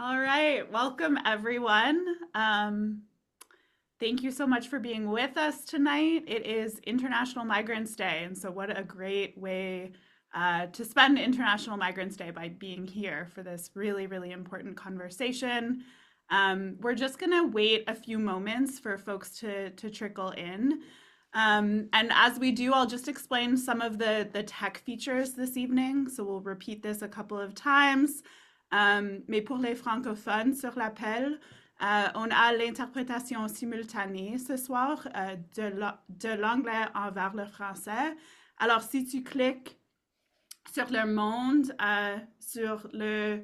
All right, welcome everyone. Thank you so much for being with us tonight. It is International Migrants Day, and so what a great way to spend International Migrants Day by being here for this really, really important conversation. We're just going to wait a few moments for folks to trickle in. And as we do, I'll just explain some of the tech features this evening. So we'll repeat this a couple of times. Mais pour les francophones sur l'appel, on a l'interprétation simultanée ce soir de l'anglais envers le français. Alors, si tu cliques sur le monde, sur le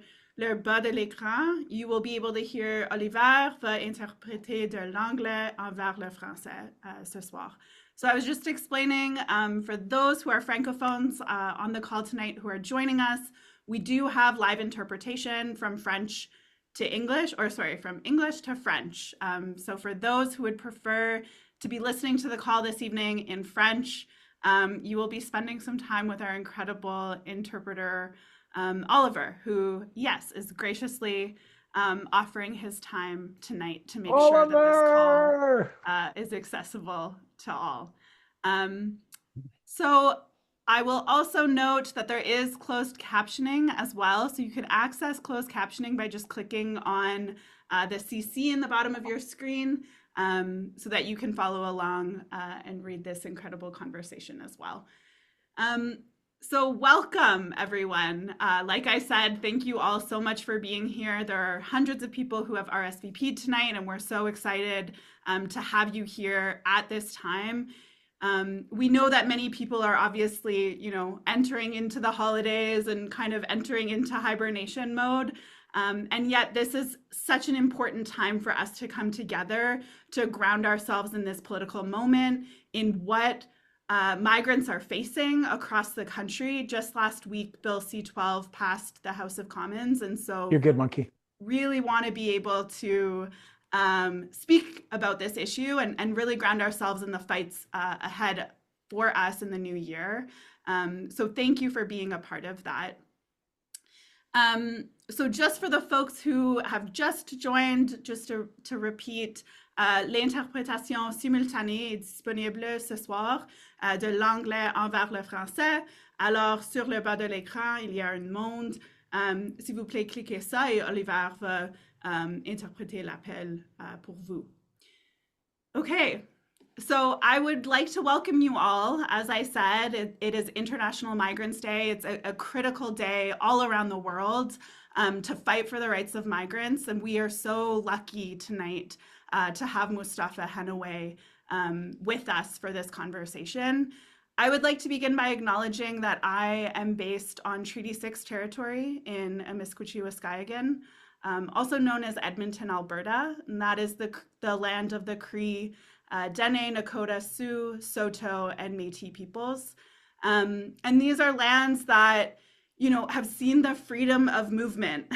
bas de l'écran, you will be able to hear Oliver va interpréter de l'anglais envers le français ce soir. So I was just explaining for those who are francophones on the call tonight who are joining us, we do have live interpretation from French to English, or sorry, from English to French. So for those who would prefer to be listening to the call this evening in French, you will be spending some time with our incredible interpreter, Oliver, who, yes, is graciously offering his time tonight to make sure that this call is accessible to all. So I will also note that there is closed captioning as well. So you can access closed captioning by just clicking on the CC in the bottom of your screen so that you can follow along and read this incredible conversation as well. So welcome, everyone. Like I said, thank you all so much for being here. There are hundreds of people who have RSVP'd tonight, and we're so excited to have you here at this time. We know that many people are obviously, entering into the holidays and kind of entering into hibernation mode. And yet this is such an important time for us to come together to ground ourselves in this political moment, in what migrants are facing across the country. Just last week, Bill C-12 passed the House of Commons. And so you're good, monkey. Really want to be able to speak about this issue and really ground ourselves in the fights ahead for us in the new year. So thank you for being a part of that. So just for the folks who have just joined, just to repeat, l'interprétation simultanée est disponible ce soir de l'anglais envers le français. Alors, sur le bas de l'écran, il y a un monde. S'il vous plaît, cliquez ça et Oliver va interpréter l'appel pour vous. Okay, so I would like to welcome you all. As I said, it is International Migrants Day. It's a critical day all around the world to fight for the rights of migrants. And we are so lucky tonight to have Mostafa Henaway with us for this conversation. I would like to begin by acknowledging that I am based on Treaty 6 territory in Amiskwaciwâskahikan, also known as Edmonton, Alberta, and that is the land of the Cree, Dene, Nakota, Sioux, Saulteaux, and Métis peoples. And these are lands that, have seen the freedom of movement,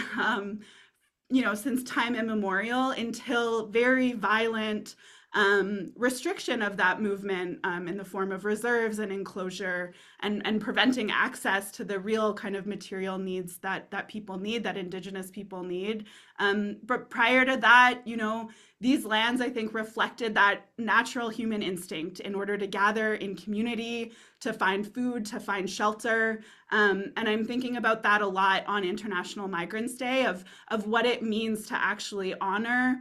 since time immemorial until very violent restriction of that movement in the form of reserves and enclosure and preventing access to the real kind of material needs that people need, that Indigenous people need. But prior to that, these lands, I think, reflected that natural human instinct in order to gather in community, to find food, to find shelter. And I'm thinking about that a lot on International Migrants Day of what it means to actually honor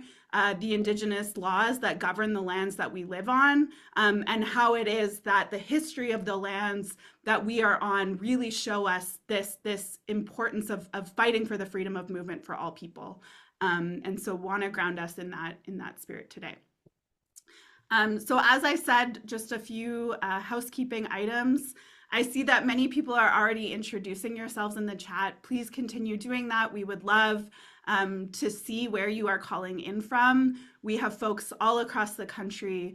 the Indigenous laws that govern the lands that we live on, and how it is that the history of the lands that we are on really show us this importance of fighting for the freedom of movement for all people. And so want to ground us in that spirit today. So as I said, just a few housekeeping items. I see that many people are already introducing yourselves in the chat. Please continue doing that. We would love to see where you are calling in from. We have folks all across the country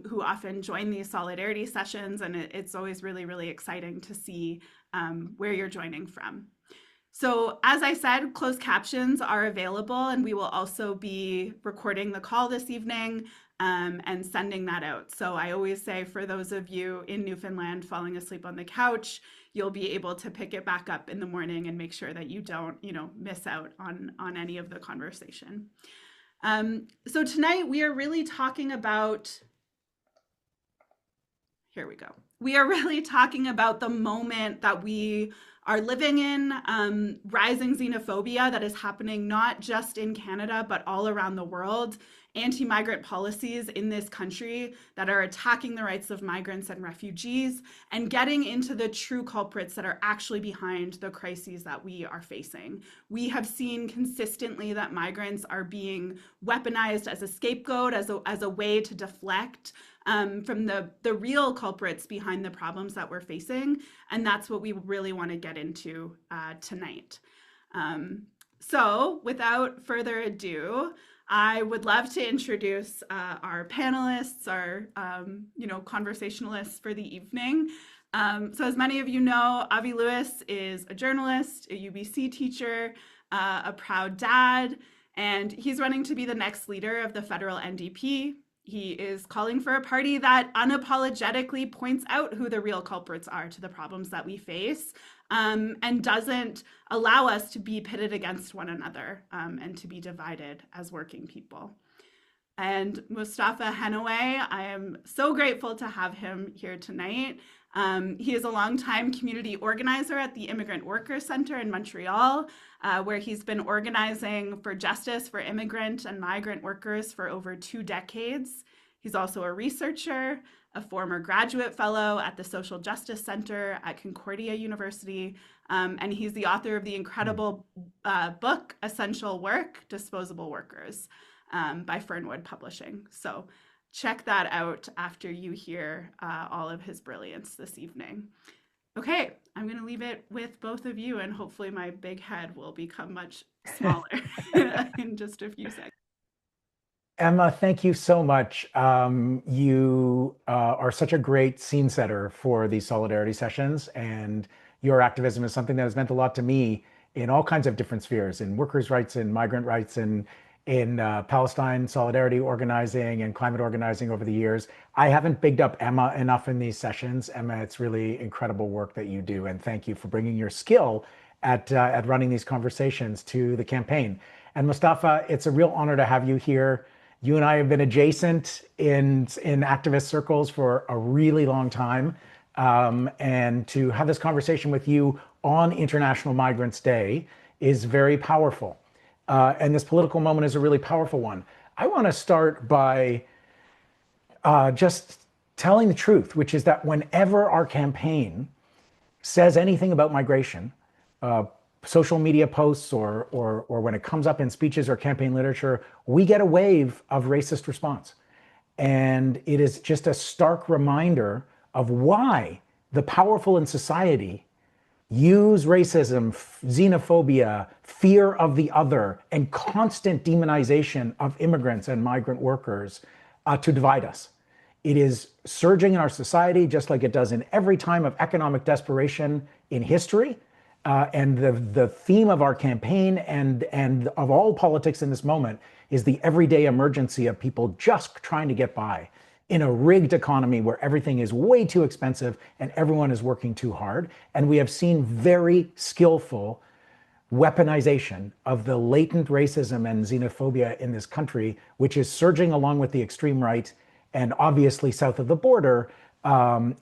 who often join these solidarity sessions, and it's always really, really exciting to see where you're joining from. So as I said, closed captions are available, and we will also be recording the call this evening and sending that out. So I always say, for those of you in Newfoundland falling asleep on the couch, you'll be able to pick it back up in the morning and make sure that you don't, miss out on any of the conversation. So tonight we are really talking about, here we go. We are really talking about the moment that we are living in, rising xenophobia that is happening not just in Canada, but all around the world, anti-migrant policies in this country that are attacking the rights of migrants and refugees, and getting into the true culprits that are actually behind the crises that we are facing. We have seen consistently that migrants are being weaponized as a scapegoat, as a way to deflect from the real culprits behind the problems that we're facing. And that's what we really want to get into tonight. So without further ado, I would love to introduce our panelists, our conversationalists for the evening. So as many of you know, Avi Lewis is a journalist, a UBC teacher, a proud dad, and he's running to be the next leader of the federal NDP. He is calling for a party that unapologetically points out who the real culprits are to the problems that we face, and doesn't allow us to be pitted against one another and to be divided as working people. And Mostafa Henaway, I am so grateful to have him here tonight. He is a longtime community organizer at the Immigrant Workers Center in Montreal, where he's been organizing for justice for immigrant and migrant workers for over 2 decades. He's also a researcher, a former graduate fellow at the Social Justice Center at Concordia University, and he's the author of the incredible book, Essential Work, Disposable Workers, by Fernwood Publishing. So check that out after you hear all of his brilliance this evening. Okay, I'm going to leave it with both of you, and hopefully my big head will become much smaller in just a few seconds. Emma, thank you so much. You are such a great scene setter for these solidarity sessions, and your activism is something that has meant a lot to me in all kinds of different spheres, in workers' rights, in migrant rights, in Palestine solidarity organizing and climate organizing over the years. I haven't bigged up Emma enough in these sessions. Emma, it's really incredible work that you do, and thank you for bringing your skill at running these conversations to the campaign. And Mostafa, it's a real honor to have you here. You and I have been adjacent in activist circles for a really long time, and to have this conversation with you on International Migrants Day is very powerful. And this political moment is a really powerful one. I want to start by just telling the truth, which is that whenever our campaign says anything about migration, social media posts or when it comes up in speeches or campaign literature, we get a wave of racist response. And it is just a stark reminder of why the powerful in society use racism, xenophobia, fear of the other, and constant demonization of immigrants and migrant workers to divide us. It is surging in our society, just like it does in every time of economic desperation in history. And the theme of our campaign and of all politics in this moment is the everyday emergency of people just trying to get by in a rigged economy where everything is way too expensive and everyone is working too hard. And we have seen very skillful weaponization of the latent racism and xenophobia in this country, which is surging along with the extreme right, and obviously south of the border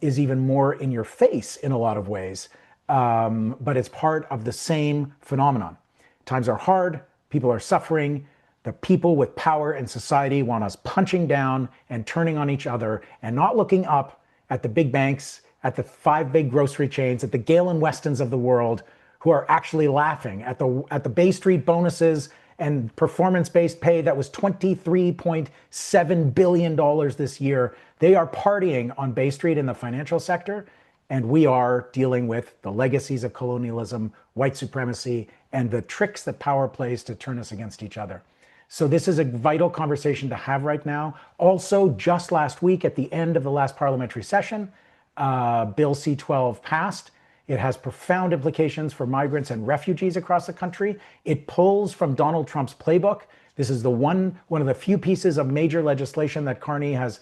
is even more in your face in a lot of ways. But it's part of the same phenomenon. Times are hard, people are suffering, the people with power in society want us punching down and turning on each other and not looking up at the big banks, at the 5 big grocery chains, at the Gale and Westons of the world, who are actually laughing at the Bay Street bonuses and performance-based pay that was $23.7 billion this year. They are partying on Bay Street in the financial sector, and we are dealing with the legacies of colonialism, white supremacy, and the tricks that power plays to turn us against each other. So this is a vital conversation to have right now. Also, just last week at the end of the last parliamentary session, Bill C-12 passed. It has profound implications for migrants and refugees across the country. It pulls from Donald Trump's playbook. This is the one of the few pieces of major legislation that Carney has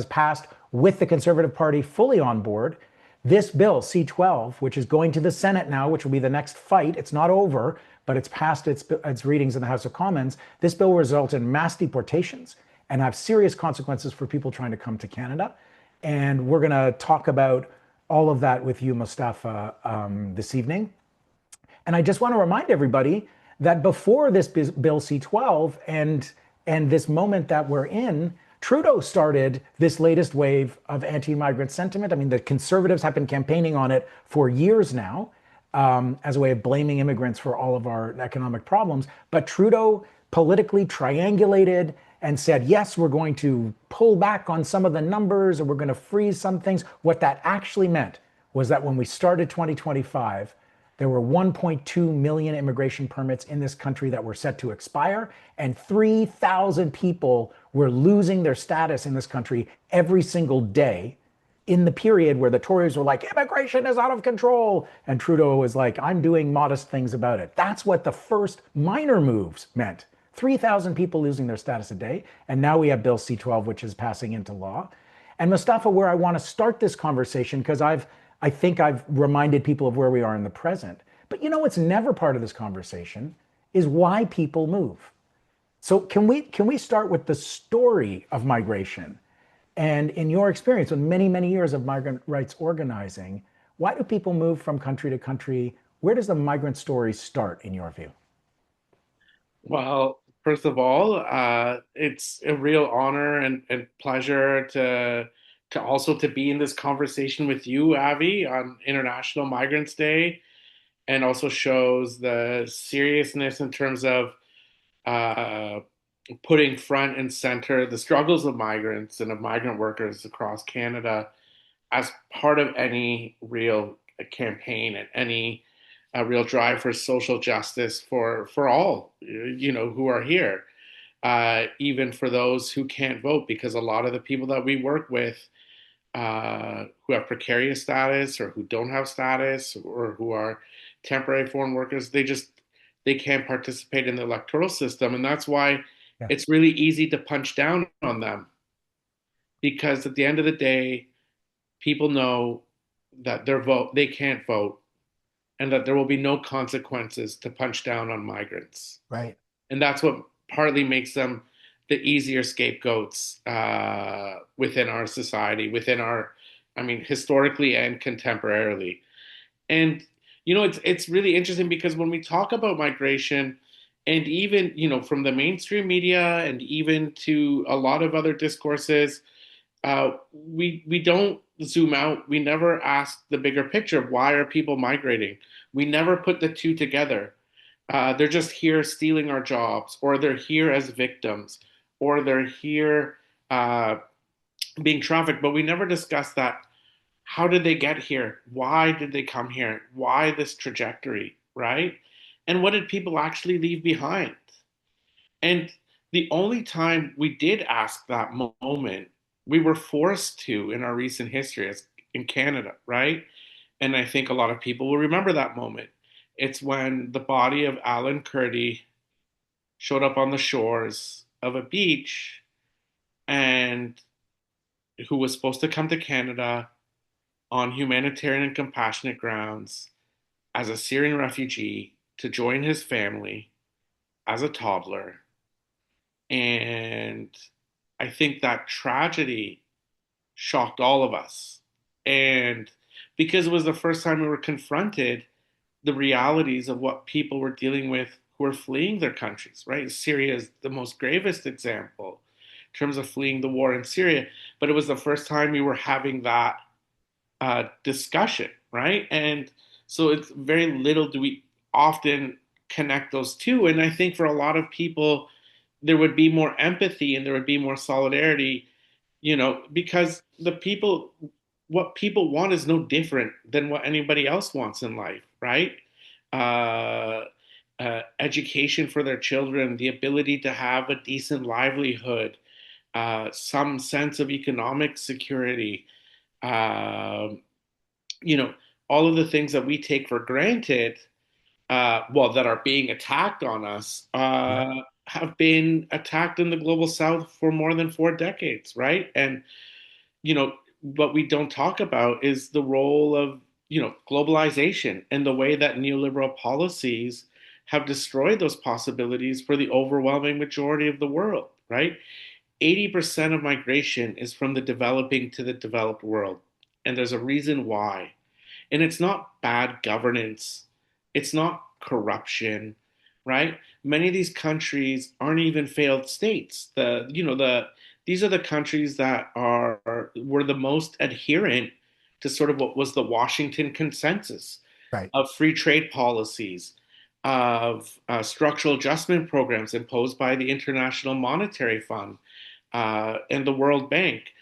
passed with the Conservative Party fully on board This bill, C-12, which is going to the Senate now, which will be the next fight, it's not over, but it's passed its readings in the House of Commons. This bill will result in mass deportations and have serious consequences for people trying to come to Canada. And we're going to talk about all of that with you, Mostafa, this evening. And I just want to remind everybody that before this Bill C-12 and this moment that we're in, Trudeau started this latest wave of anti-migrant sentiment. I mean, the Conservatives have been campaigning on it for years now, as a way of blaming immigrants for all of our economic problems. But Trudeau politically triangulated and said, yes, we're going to pull back on some of the numbers and we're going to freeze some things. What that actually meant was that when we started 2025, there were 1.2 million immigration permits in this country that were set to expire, and 3,000 people were losing their status in this country every single day in the period where the Tories were like, immigration is out of control. And Trudeau was like, I'm doing modest things about it. That's what the first minor moves meant. 3,000 people losing their status a day. And now we have Bill C-12, which is passing into law. And Mostafa, where I want to start this conversation, because I think I've reminded people of where we are in the present. But you know what's never part of this conversation is why people move. So can we start with the story of migration? And in your experience with many, many years of migrant rights organizing, why do people move from country to country? Where does the migrant story start in your view? Well, first of all, it's a real honor and pleasure to also to be in this conversation with you, Avi, on International Migrants Day, and also shows the seriousness in terms of uh, putting front and center the struggles of migrants and of migrant workers across Canada as part of any real campaign and any real drive for social justice for all who are here, even for those who can't vote, because a lot of the people that we work with who have precarious status or who don't have status or who are temporary foreign workers, they can't participate in the electoral system, and that's why Yeah. it's really easy to punch down on them, because at the end of the day, people know that they can't vote, and that there will be no consequences to punch down on migrants. Right. And that's what partly makes them the easier scapegoats within our society, I mean, historically and contemporarily. And it's really interesting because when we talk about migration, and even from the mainstream media and even to a lot of other discourses, we don't zoom out. We never ask the bigger picture of why are people migrating. We never put the two together. They're just here stealing our jobs, or they're here as victims, or they're here being trafficked. But we never discuss that. How did they get here? Why did they come here? Why this trajectory, right? And what did people actually leave behind? And the only time we did ask that moment, we were forced to in our recent history as in Canada, right? And I think a lot of people will remember that moment. It's when the body of Alan Kurdi showed up on the shores of a beach, and who was supposed to come to Canada on humanitarian and compassionate grounds as a Syrian refugee to join his family as a toddler. And I think that tragedy shocked all of us. And because it was the first time we were confronted the realities of what people were dealing with who are fleeing their countries, right? Syria is the most gravest example in terms of fleeing the war in Syria. But it was the first time we were having that discussion, right? And so it's very little do we often connect those two. And I think for a lot of people, there would be more empathy and there would be more solidarity, because what people want is no different than what anybody else wants in life, right? Uh, Education for their children, the ability to have a decent livelihood, some sense of economic security, um, you know, all of the things that we take for granted, that are being attacked on us, Yeah. have been attacked in the global south for more than 4 decades, right? And, you know, what we don't talk about is the role of, globalization and the way that neoliberal policies have destroyed those possibilities for the overwhelming majority of the world, right? 80% of migration is from the developing to the developed world. And there's a reason why. And it's not bad governance, it's not corruption, right? Many of these countries aren't even failed states. These are the countries that were the most adherent to sort of what was the Washington consensus Right. of free trade policies, of structural adjustment programs imposed by the International Monetary Fund and the World Bank.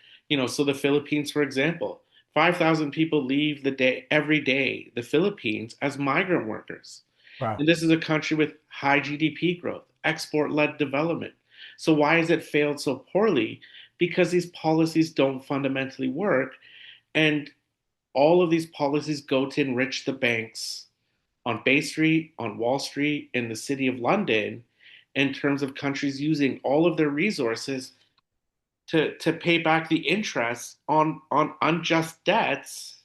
So the Philippines, for example, 5,000 people leave every day the Philippines as migrant workers. Wow. And this is a country with high GDP growth, export-led development. So why has it failed so poorly? Because these policies don't fundamentally work, and all of these policies go to enrich the banks on Bay Street, on Wall Street, in the City of London, in terms of countries using all of their resources to pay back the interest on unjust debts.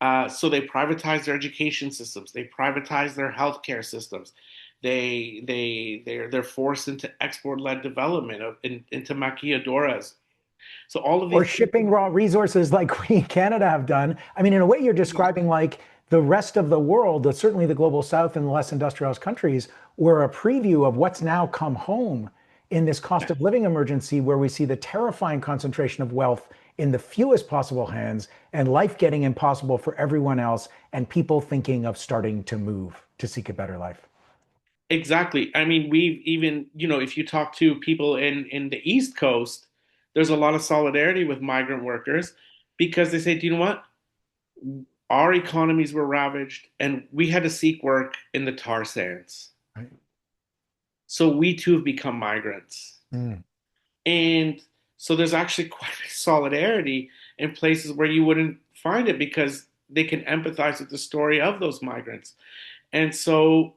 So they privatize their education systems, they privatize their healthcare systems, they're forced into export-led development into maquiladoras. So all of Or these shipping raw resources like we in Canada have done. I mean, in a way, you're describing like the rest of the world, certainly the global south and the less industrialized countries, were a preview of what's now come home in this cost of living emergency, where we see the terrifying concentration of wealth in the fewest possible hands and life getting impossible for everyone else, and people thinking of starting to move to seek a better life. Exactly. I mean, we've even, if you talk to people in the East Coast, there's a lot of solidarity with migrant workers because they say, do you know what? Our economies were ravaged and we had to seek work in the tar sands. Right. So we too have become migrants. Mm. And so there's actually quite a solidarity in places where you wouldn't find it because they can empathize with the story of those migrants. And so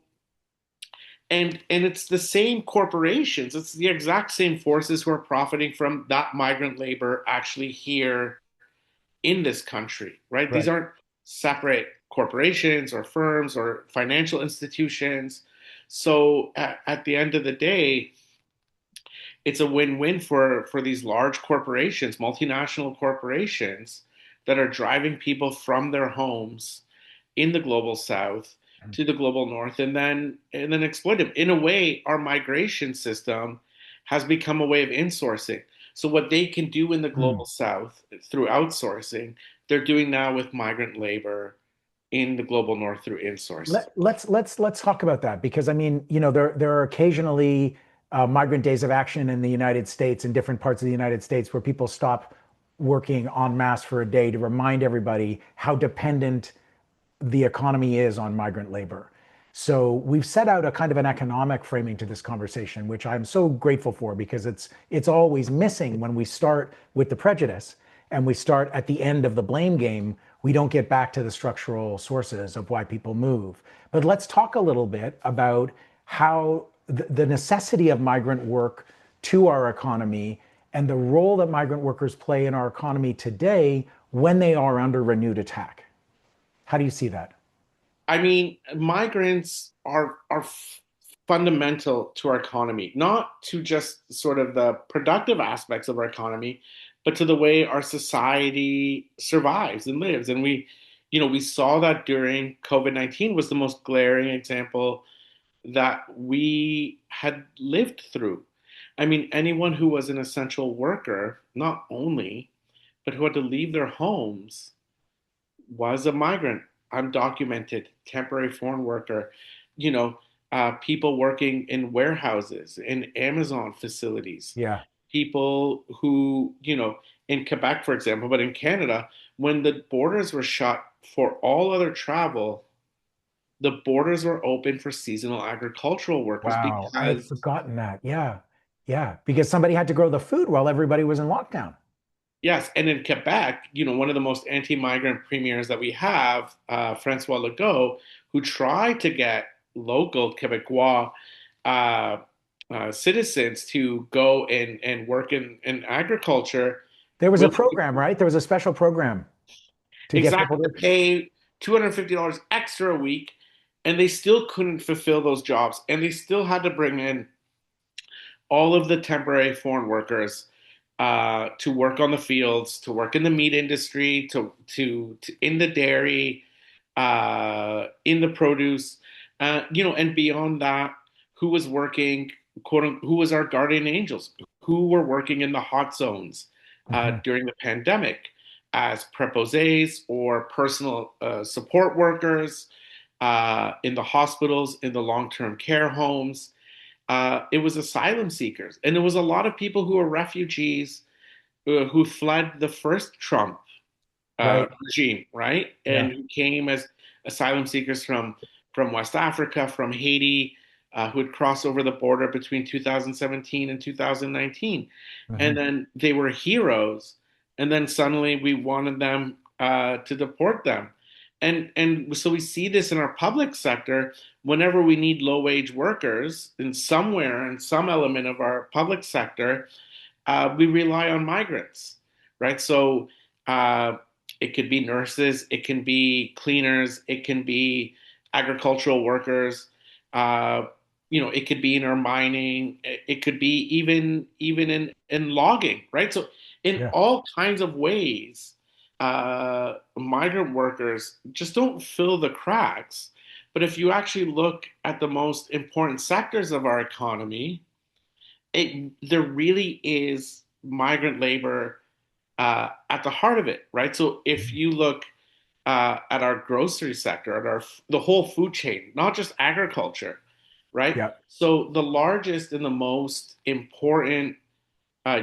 and it's the same corporations, it's the exact same forces who are profiting from that migrant labor actually here in this country, right? These Right. aren't separate corporations or firms or financial institutions. So at the end of the day, it's a win-win for these large corporations, multinational corporations that are driving people from their homes in the global south to the global north and then exploit them. In a way, our migration system has become a way of insourcing. So what they can do in the Mm. global south through outsourcing, they're doing now with migrant labor in the global north through insourcing. Let's talk about that, because I mean, there are occasionally migrant days of action in the United States, in different parts of the United States, where people stop working en masse for a day to remind everybody how dependent the economy is on migrant labor. So we've set out a kind of an economic framing to this conversation, which I'm so grateful for, because it's always missing when we start with the prejudice and we start at the end of the blame game. We don't get back to the structural sources of why people move. But let's talk a little bit about how the necessity of migrant work to our economy and the role that migrant workers play in our economy today when they are under renewed attack. How do you see that? I mean, migrants are fundamental to our economy, not to just sort of the productive aspects of our economy, but to the way our society survives and lives. And we saw that during COVID-19 was the most glaring example that we had lived through. I mean, anyone who was an essential worker, not only, but who had to leave their homes was a migrant, undocumented, temporary foreign worker, you know, people working in warehouses, in Amazon facilities, Yeah. people who, in Quebec, for example, but in Canada, when the borders were shut for all other travel, the borders were open for seasonal agricultural workers Wow. I had because forgotten that. Yeah. Yeah. Because somebody had to grow the food while everybody was in lockdown. yes, and in Quebec, one of the most anti-migrant premiers that we have, Francois Legault, who tried to get local Quebecois citizens to go and work in agriculture, There was a Will program, right? There was a special program to get people exactly to. pay $250 extra a week, and they still couldn't fulfill those jobs, and they still had to bring in all of the temporary foreign workers to work on the fields, to work in the meat industry, to in the dairy, in the produce, and beyond that, who was working, who was our guardian angels, who were working in the hot zones Mhm. during the pandemic as preposés or personal support workers in the hospitals, in the long-term care homes. It was asylum seekers, and it was a lot of people who were refugees who fled the first Trump Right. regime, right? Yeah. And who came as asylum seekers from West Africa, from Haiti, who had crossed over the border between 2017 and 2019, Hmm. and then they were heroes, and then suddenly we wanted them to deport them, and so we see this in our public sector. Whenever we need low wage workers in somewhere in some element of our public sector, we rely on migrants, right? So uh, it could be nurses, it can be cleaners, it can be agricultural workers. Uh, it could be in our mining. It could be even in logging, right? So in Yeah. all kinds of ways, migrant workers just don't fill the cracks. But if you actually look at the most important sectors of our economy, there really is migrant labor at the heart of it, right? So if Mhm. you look at our grocery sector, at our the whole food chain, not just agriculture, right? Yeah. So the largest and the most important,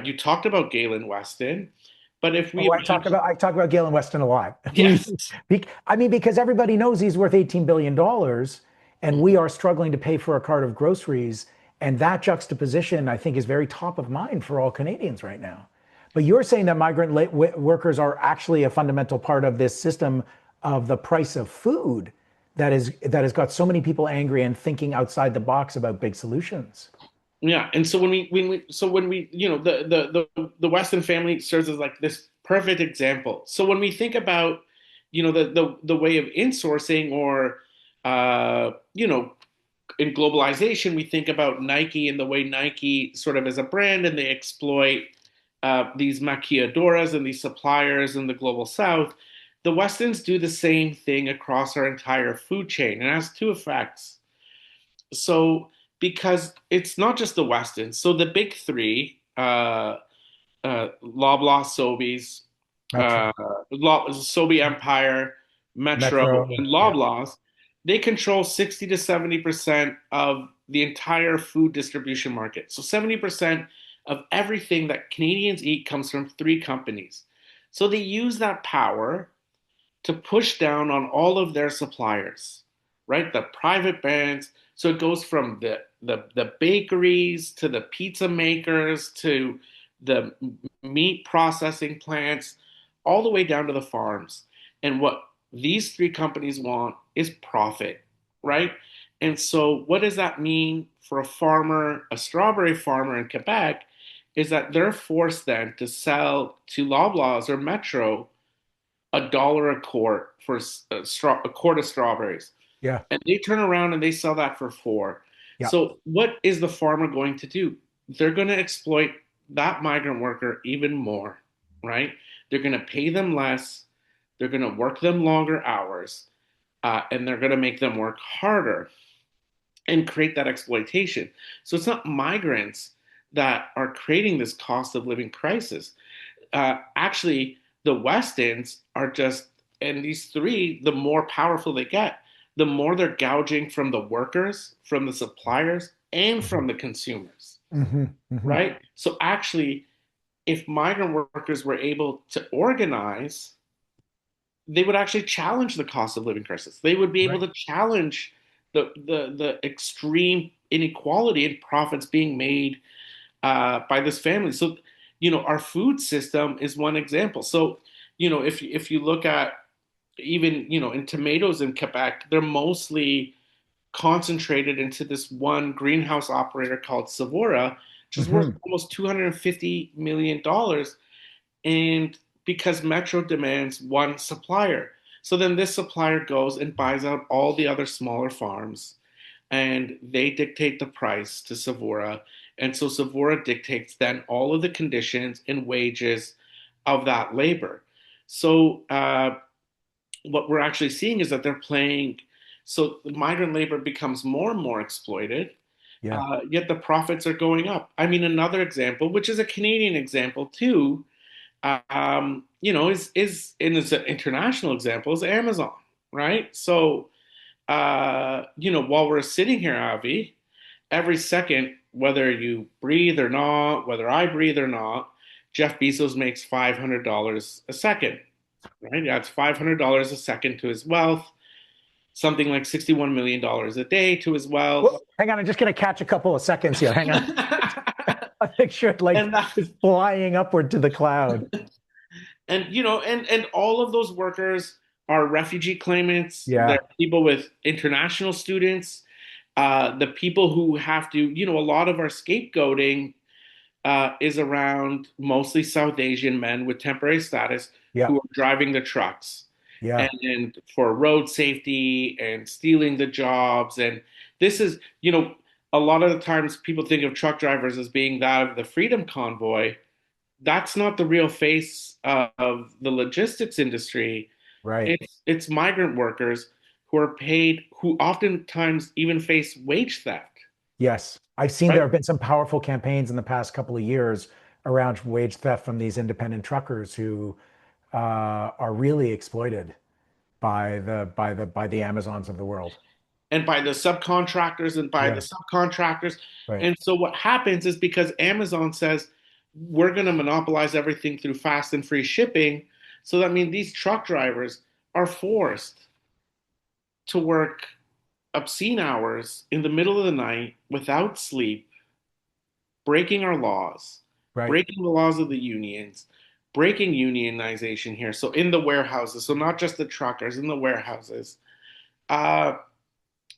you talked about Galen Weston, but if we Oh, I talk about Galen Weston a lot. yes, I mean, because everybody knows he's worth $18 billion, and we are struggling to pay for a cart of groceries. And that juxtaposition, I think, is very top of mind for all Canadians right now. But you're saying that migrant workers are actually a fundamental part of this system of the price of food that has got so many people angry and thinking outside the box about big solutions. yeah, and so when we the Weston family serves as like this perfect example. So when we think about the way of insourcing or in globalization, we think about Nike and the way Nike sort of as a brand, and they exploit these maquiladoras and these suppliers in the global south. The Westons do the same thing across our entire food chain, and it has two effects. So, because it's not just the Westons, so the big three, Loblaw, Sobeys, Metro, Sobe Empire, Metro, Metro, and yeah. Loblaws, they control 60 to 70% of the entire food distribution market. So 70% of everything that Canadians eat comes from three companies. So they use that power to push down on all of their suppliers, right? The private brands. So it goes from the bakeries to the pizza makers to the meat processing plants, all the way down to the farms. And what these three companies want is profit, right? And so, what does that mean for a farmer, a strawberry farmer in Quebec? Is that they're forced then to sell to Loblaws or Metro $1 a quart for a quart of strawberries, Yeah. and they turn around and they sell that for 4. Yeah. So what is the farmer going to do? They're going to exploit that migrant worker even more, right? They're going to pay them less. They're going to work them longer hours, and they're going to make them work harder and create that exploitation. So it's not migrants that are creating this cost of living crisis. Actually, the Westons are just, and these three, the more powerful they get, the more they're gouging from the workers, from the suppliers, and Hmm. from the consumers, Hmm. Hmm. right? So actually, if migrant workers were able to organize, they would actually challenge the cost of living crisis. They would be able Right. to challenge the extreme inequality in profits being made by this family. So, our food system is one example. So, if you look at even in tomatoes in Quebec, they're mostly concentrated into this one greenhouse operator called Savora, which is worth Hmm. almost $250 million. And because Metro demands one supplier. So then this supplier goes and buys out all the other smaller farms and they dictate the price to Savura. And so Savura dictates then all of the conditions and wages of that labor. So what we're actually seeing is that they're playing, so the migrant labor becomes more and more exploited, Yeah. yet the profits are going up. I mean, another example, which is a Canadian example too, is and it's an international example, is Amazon, right? So, while we're sitting here, Avi, every second, whether you breathe or not, whether I breathe or not, Jeff Bezos makes $500 a second, right? That's $500 a second to his wealth, something like $61 million a day to his wealth. Well, hang on, I'm just going to catch a couple of seconds here. Hang on. I picture it like just flying upward to the cloud. And all of those workers are refugee claimants. Yeah. They're people with international students. The people who have to, a lot of our scapegoating is around mostly South Asian men with temporary status who are driving the trucks. Yeah. And for road safety and stealing the jobs. And this is, a lot of the times people think of truck drivers as being that of the Freedom Convoy. That's not the real face of the logistics industry. Right. It's migrant workers who are paid, who oftentimes even face wage theft. Yes. I've seen there have been some powerful campaigns in the past couple of years around wage theft from these independent truckers who are really exploited by the Amazons of the world. And by the subcontractors and by the subcontractors. Right. And so what happens is because Amazon says, we're going to monopolize everything through fast and free shipping. So that means these truck drivers are forced to work obscene hours in the middle of the night without sleep, breaking our laws, breaking the laws of the unions, breaking unionization here. So in the warehouses, so not just the truckers, in the warehouses.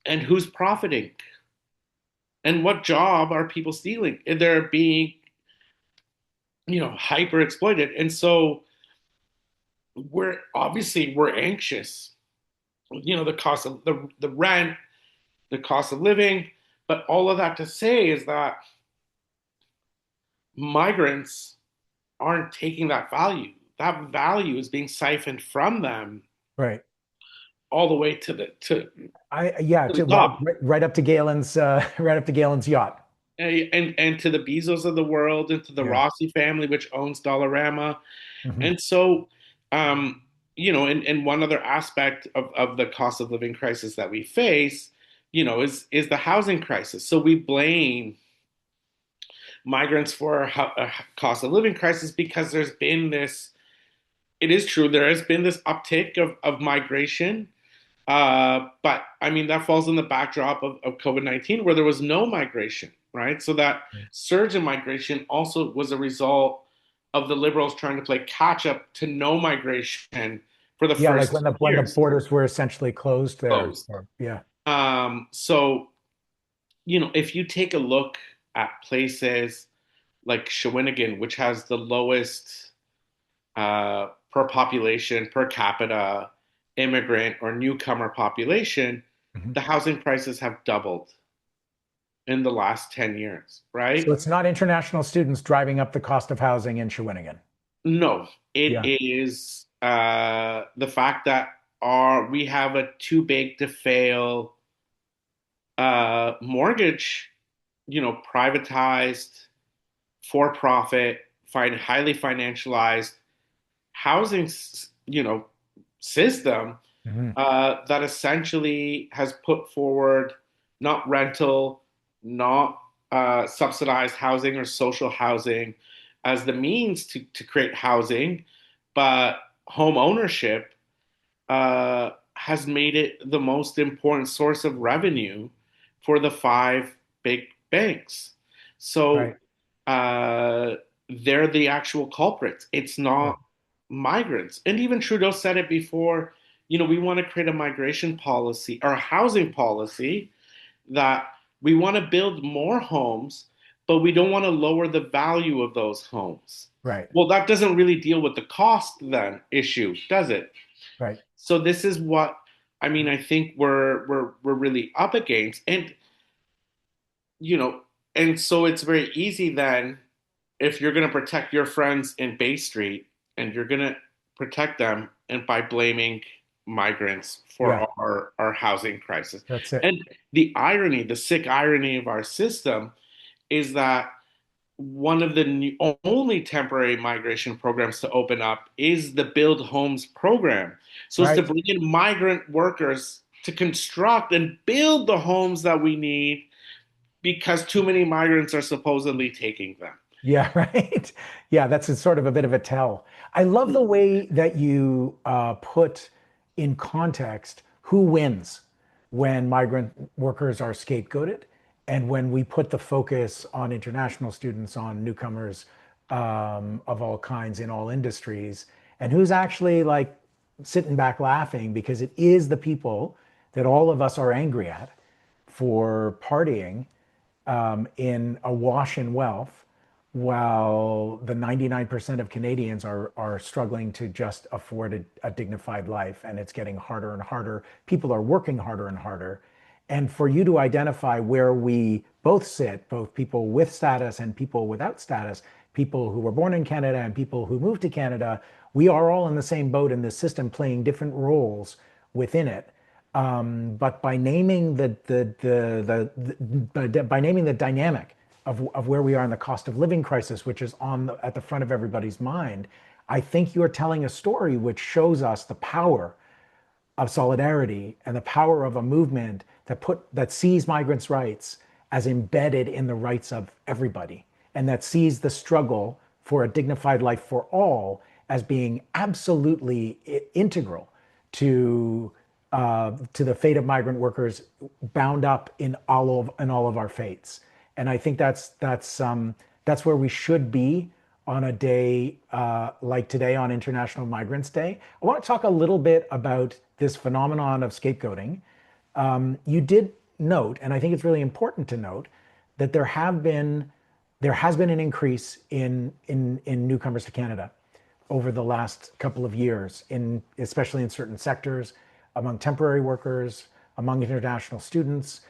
And who's profiting? And what job are people stealing? They're being hyper exploited. And so we're anxious, the cost of the rent, the cost of living, but all of that to say is that migrants aren't taking that value. That value is being siphoned from them. Right. All the way to the top. Right up to Galen's yacht. And to the Bezos of the world, and to the Rossi family, which owns Dollarama. Mm-hmm. And so, and one other aspect of the cost of living crisis that we face, is the housing crisis. So we blame migrants for a cost of living crisis because there's been this, it is true, there has been this uptick of migration. But I mean, that falls in the backdrop of COVID-19 where there was no migration. Right. So that surge in migration also was a result of the Liberals trying to play catch up to no migration for the first like when the borders were essentially closed there. So, if you take a look at places like Shawinigan, which has the lowest per population, per capita immigrant or newcomer population, the housing prices have doubled in the last 10 years, right? So it's not international students driving up the cost of housing in Shawinigan. No, it is the fact that we have a too big to fail mortgage, privatized, for-profit, highly financialized housing, system that essentially has put forward not rental, not subsidized housing or social housing as the means to create housing, but home ownership has made it the most important source of revenue for the 5 big banks. So they're the actual culprits. It's not migrants. And even Trudeau said it before, we want to create a migration policy or a housing policy that we want to build more homes, but we don't want to lower the value of those homes. Right. Well, that doesn't really deal with the cost then issue, does it? Right. So this is what I mean. I think we're really up against, and you know, and so it's very easy then if you're going to protect your friends in Bay Street and you're going to protect them and by blaming migrants for Yeah. our housing crisis. That's it. And the irony, the sick irony of our system is that one of the only temporary migration programs to open up is the Build Homes program. So it's to Right. bring in migrant workers to construct and build the homes that we need because too many migrants are supposedly taking them. Yeah, right. Yeah, that's a sort of a bit of a tell. I love the way that you put in context who wins when migrant workers are scapegoated and when we put the focus on international students, on newcomers of all kinds in all industries, and who's actually like sitting back laughing because it is the people that all of us are angry at for partying in awash in wealth, while the 99% of Canadians are struggling to just afford a dignified life, and it's getting harder and harder. People are working harder and harder. And for you to identify where we both sit, both people with status and people without status, people who were born in Canada and people who moved to Canada, we are all in the same boat in this system, playing different roles within it. But by naming by naming the dynamic of where we are in the cost of living crisis, which is at the front of everybody's mind, I think you're telling a story which shows us the power of solidarity and the power of a movement that sees migrants' rights as embedded in the rights of everybody, and that sees the struggle for a dignified life for all as being absolutely integral to the fate of migrant workers, bound up in all of our fates. And I think that's where we should be on a day like today, on International Migrants Day. I want to talk a little bit about this phenomenon of scapegoating. You did note, and I think it's really important to note, that there has been an increase in newcomers to Canada over the last couple of years, especially in certain sectors, among temporary workers, among international students.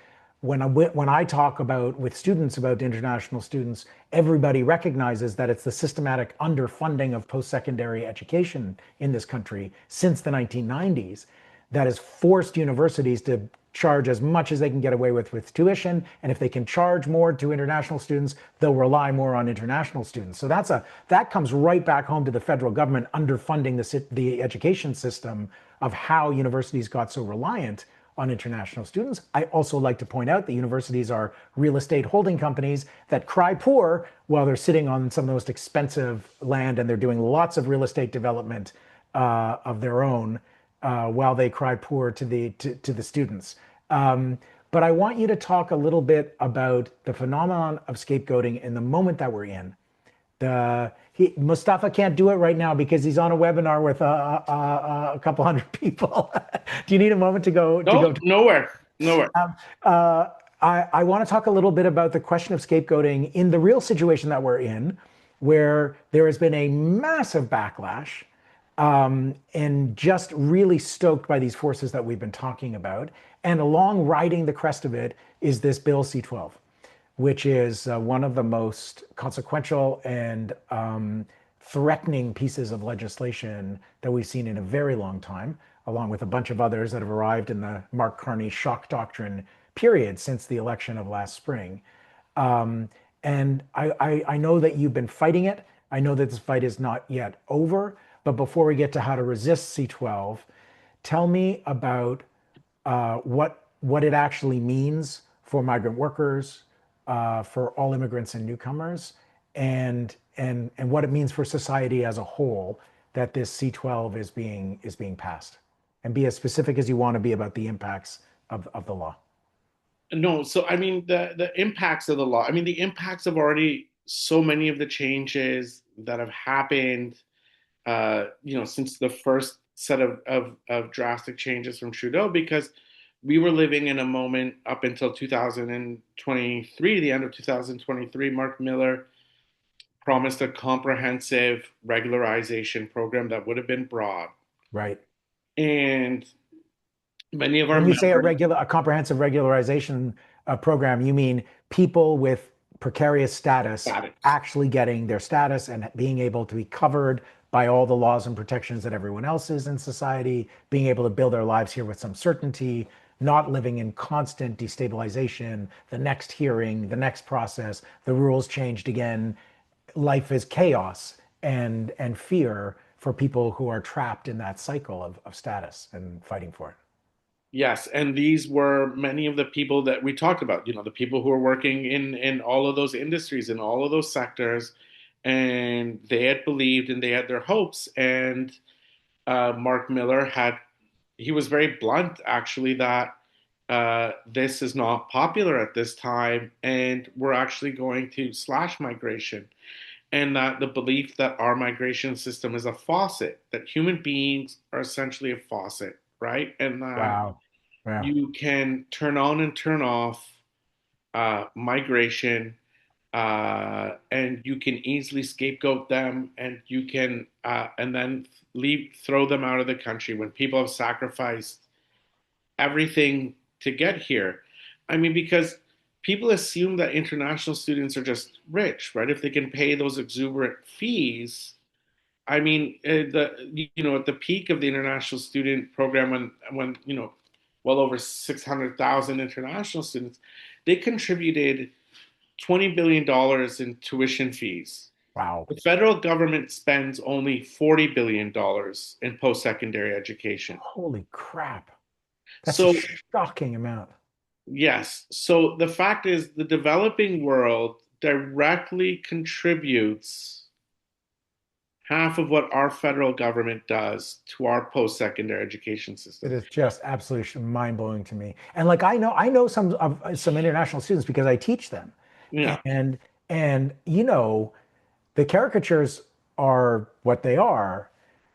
When I talk with students about international students, everybody recognizes that it's the systematic underfunding of post-secondary education in this country since the 1990s that has forced universities to charge as much as they can get away with tuition. And if they can charge more to international students, they'll rely more on international students. So that comes right back home to the federal government underfunding the education system of how universities got so reliant on international students. I also like to point out that universities are real estate holding companies that cry poor while they're sitting on some of the most expensive land, and they're doing lots of real estate development of their own while they cry poor to the students. But I want you to talk a little bit about the phenomenon of scapegoating in the moment that we're in. Mostafa can't do it right now because he's on a webinar with a couple hundred people. Do you need a moment to go? No, nowhere. I want to talk a little bit about the question of scapegoating in the real situation that we're in, where there has been a massive backlash, and just really stoked by these forces that we've been talking about. And along riding the crest of it is this Bill C-12, which is one of the most consequential and threatening pieces of legislation that we've seen in a very long time, along with a bunch of others that have arrived in the Mark Carney shock doctrine period since the election of last spring. And I know that you've been fighting it. I know that this fight is not yet over. But before we get to how to resist C-12, tell me about what it actually means for migrant workers, for all immigrants and newcomers, and what it means for society as a whole that this C-12 is being passed. And be as specific as you want to be about the impacts of the law. No, so I mean the impacts of the law. I mean the impacts of already so many of the changes that have happened, since the first set of drastic changes from Trudeau, because we were living in a moment up until 2023, the end of 2023. Mark Miller promised a comprehensive regularization program that would have been broad. Right. And many of our When you say members, a comprehensive regularization program, you mean people with precarious status got it. actually getting their status and being able to be covered by all the laws and protections that everyone else is in society, being able to build their lives here with some certainty, not living in constant destabilization, the next hearing, the next process, the rules changed again. Life is chaos and fear for people who are trapped in that cycle of status and fighting for it. Yes, and these were many of the people that we talked about, the people who are working in all of those industries, in all of those sectors, and they had believed and they had their hopes. And Mark Miller he was very blunt actually that this is not popular at this time, and we're actually going to slash migration. And that the belief that our migration system is a faucet, that human beings are essentially a faucet, right? And that Wow. Yeah. you can turn on and turn off migration, and you can easily scapegoat them, and you can and then throw them out of the country when people have sacrificed everything to get here. I mean, because people assume that international students are just rich, right? If they can pay those exuberant fees. I mean, at the peak of the international student program, when well over 600,000 international students, they contributed $20 billion in tuition fees. Wow. The federal government spends only $40 billion in post-secondary education. Holy crap. That's a So, shocking amount. yes. So the fact is, the developing world directly contributes half of what our federal government does to our post-secondary education It system. is just absolutely mind-blowing to me. And like I know some international students because I teach them. Yeah. And the caricatures are what they are.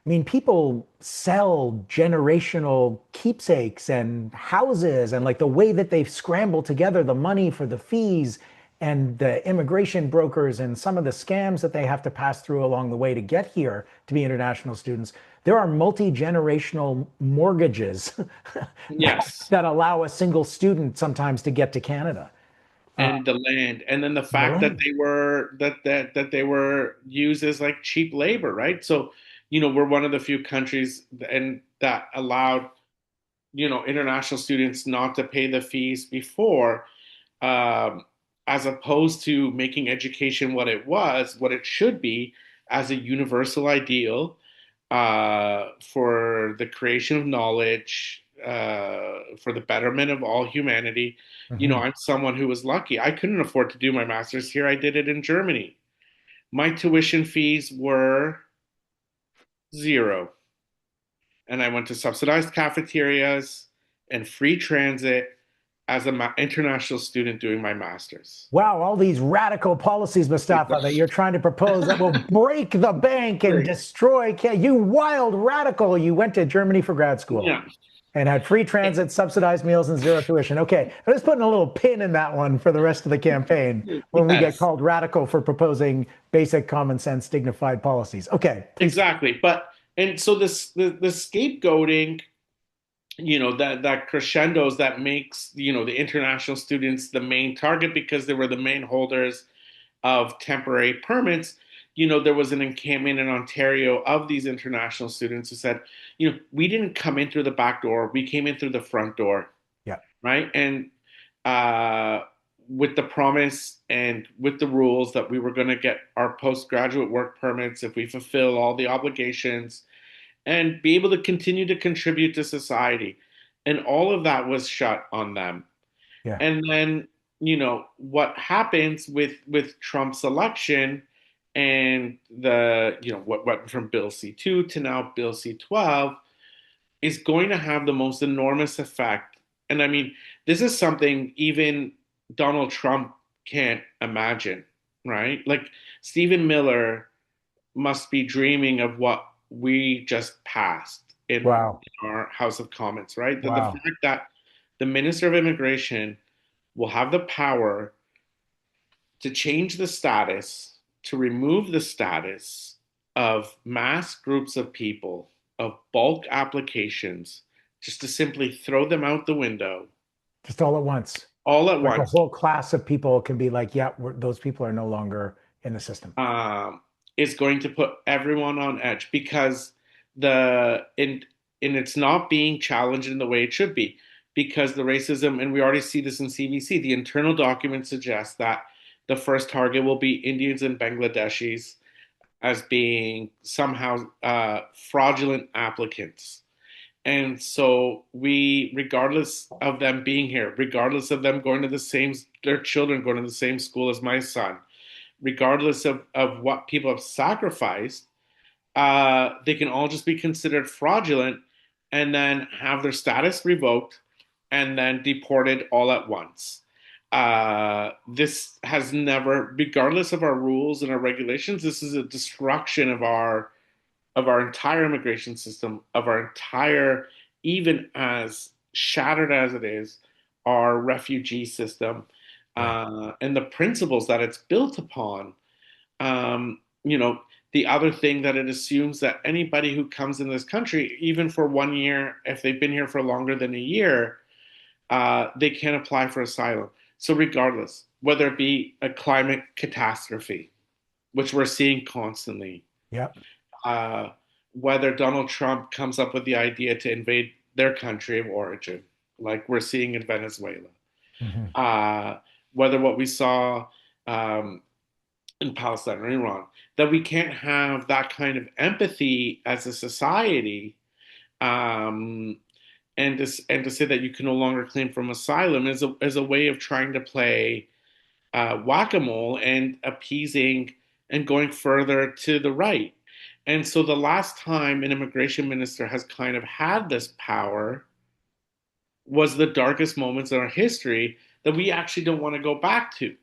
I mean, people sell generational keepsakes and houses, and like the way that they've scrambled together the money for the fees and the immigration brokers and some of the scams that they have to pass through along the way to get here to be international students. There are multi-generational mortgages Yes. that allow a single student sometimes to get to Canada. And the land, and then the The fact that land. they were used as like cheap labor, right? So, we're one of the few countries and that allowed, international students not to pay the fees before, um, as opposed to making education what it should be, as a universal ideal for the creation of knowledge, for the betterment of all humanity. Mhm. I'm someone who was lucky. I couldn't afford to do my master's here. I did it in Germany. My tuition fees were zero, and I went to subsidized cafeterias and free transit as an international student doing my master's. Wow, all these radical policies, Mostafa, that you're trying to propose that will break the bank and Great. destroy. You wild radical. You went to Germany for grad school Yeah, and had free transit, subsidized meals, and zero tuition. Okay, I'm just putting a little pin in that one for the rest of the campaign when we get yes, called radical for proposing basic common sense, dignified policies. Okay, please. exactly. And so the scapegoating, that crescendos that makes, the international students the main target because they were the main holders of temporary permits. There was an encampment in Ontario of these international students who said, we didn't come in through the back door, we came in through the front door, Yeah. right? And uh, with the promise and with the rules that we were going to get our postgraduate work permits if we fulfill all the obligations and be able to continue to contribute to society. And all of that was shut on them. Yeah. And then, what happens with Trump's election and what went from Bill C-2 to now Bill C-12 is going to have the most enormous effect. And I mean, this is something even Donald Trump can't imagine, right? Like Stephen Miller must be dreaming of what we just passed in Wow. our House of Commons, right? The Wow. fact that the Minister of Immigration will have the power to change the status, to remove the status of mass groups of people, of bulk applications, just to simply throw them out the window Just all at once. all at Like a once. whole class of people can be like, yeah, those people are no longer in the system. um, is going to put everyone on edge because the and it's not being challenged in the way it should be because the racism, and we already see this in CBC, the internal document suggests that the first target will be Indians and Bangladeshis as being somehow fraudulent applicants. And so we, regardless of them being here, regardless of them going to the same, their children going to the same school as my son, regardless of what people have sacrificed, they can all just be considered fraudulent and then have their status revoked and then deported all at once. This has never, regardless of our rules and our regulations, this is a destruction of our entire immigration system, of our entire, even as shattered as it is, our refugee system, Right. and the principles that it's built upon. You know, the other thing that it assumes that anybody who comes in this country, even for 1 year, if they've been here for longer than a year, they can apply for asylum. So regardless, whether it be a climate catastrophe, which we're seeing constantly, Yep. uh, whether Donald Trump comes up with the idea to invade their country of origin, like we're seeing in Venezuela, Hmm. uh, whether what we saw um, in Palestine or Iran, that we can't have that kind of empathy as a society, um, and to say that you can no longer claim from asylum is a way of trying to play whack-a-mole and appeasing and going further to the right. And so the last time an immigration minister has kind of had this power was the darkest moments in our history that we actually don't want to go back to,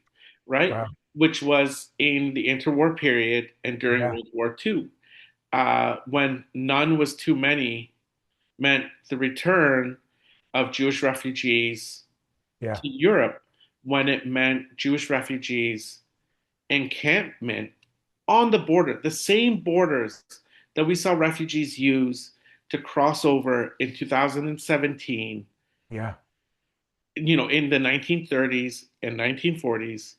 right? Wow. Which was in the interwar period and during Yeah. World War II, when none was too many meant the return of Jewish refugees Yeah. to Europe, when it meant Jewish refugees encampment on the border, the same borders that we saw refugees use to cross over in 2017, Yeah. in the 1930s and 1940s.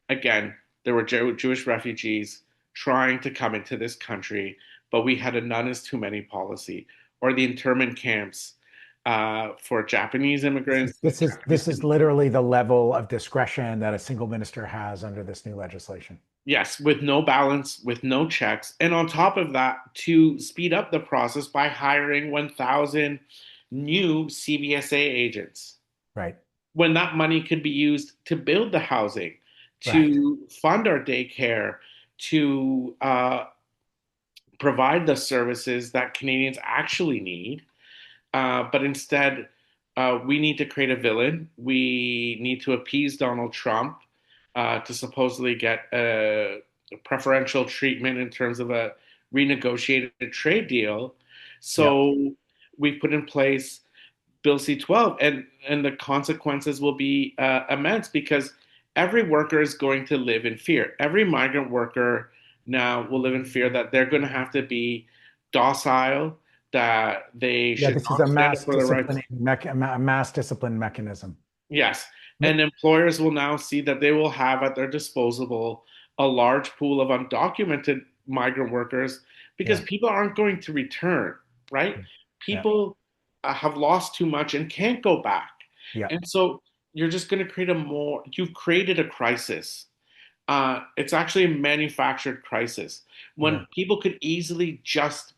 Again, there were Jewish refugees trying to come into this country, but we had a none is too many policy, or the internment camps for Japanese This immigrants. is this is this is literally the level of discretion that a single minister has under this new legislation. Yes, with no balance, with no checks. And on top of that, to speed up the process by hiring 1,000 new CBSA agents, Right. when that money could be used to build the housing, Right. to fund our daycare, to provide the services that Canadians actually need. But instead, we need to create a villain. We need to appease Donald Trump to supposedly get a preferential treatment in terms of a renegotiated trade deal. Yep. So we put in place Bill C-12, and the consequences will be immense because every worker is going to live in fear. Every migrant worker now will live in fear that they're going to have to be docile, that they Yeah. should This is not stand up for their rights. a mass discipline mechanism. Yes, But and employers will now see that they will have at their disposal a large pool of undocumented migrant workers because yeah. people aren't going to return, right? Yeah. People have lost too much and can't go back. Yeah. And so you've created a crisis. It's actually a manufactured crisis Yeah. when people could easily just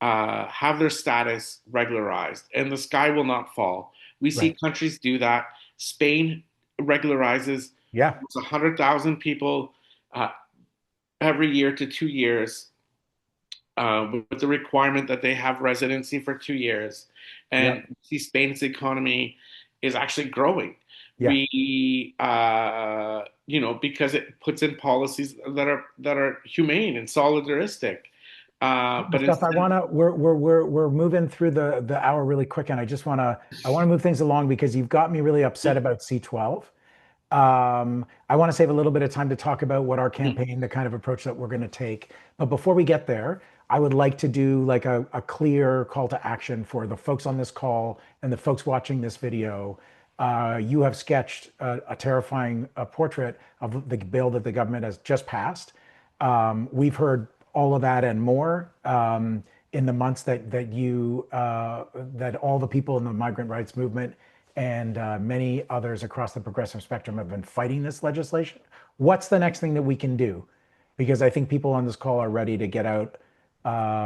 have their status regularized and the sky will not fall. We see Right. countries do that. Spain regularizes Yeah. 100,000 people uh, every year to 2 years, with the requirement that they have residency for 2 years. Yeah. And see Spain's economy is actually growing. Yeah. Because it puts in policies that are humane and solidaristic. But Stuff I instead, want to we're moving through the hour really quick, and I want to move things along because you've got me really upset about C12. I want to save a little bit of time to talk about what our campaign, the kind of approach that we're going to take. But before we get there, I would like to do like a clear call to action for the folks on this call and the folks watching this video. You have sketched a terrifying portrait of the bill that the government has just passed. We've heard all of that and more in the months that all the people in the migrant rights movement and many others across the progressive spectrum have been fighting this legislation. What's the next thing that we can do? Because I think people on this call are ready to get out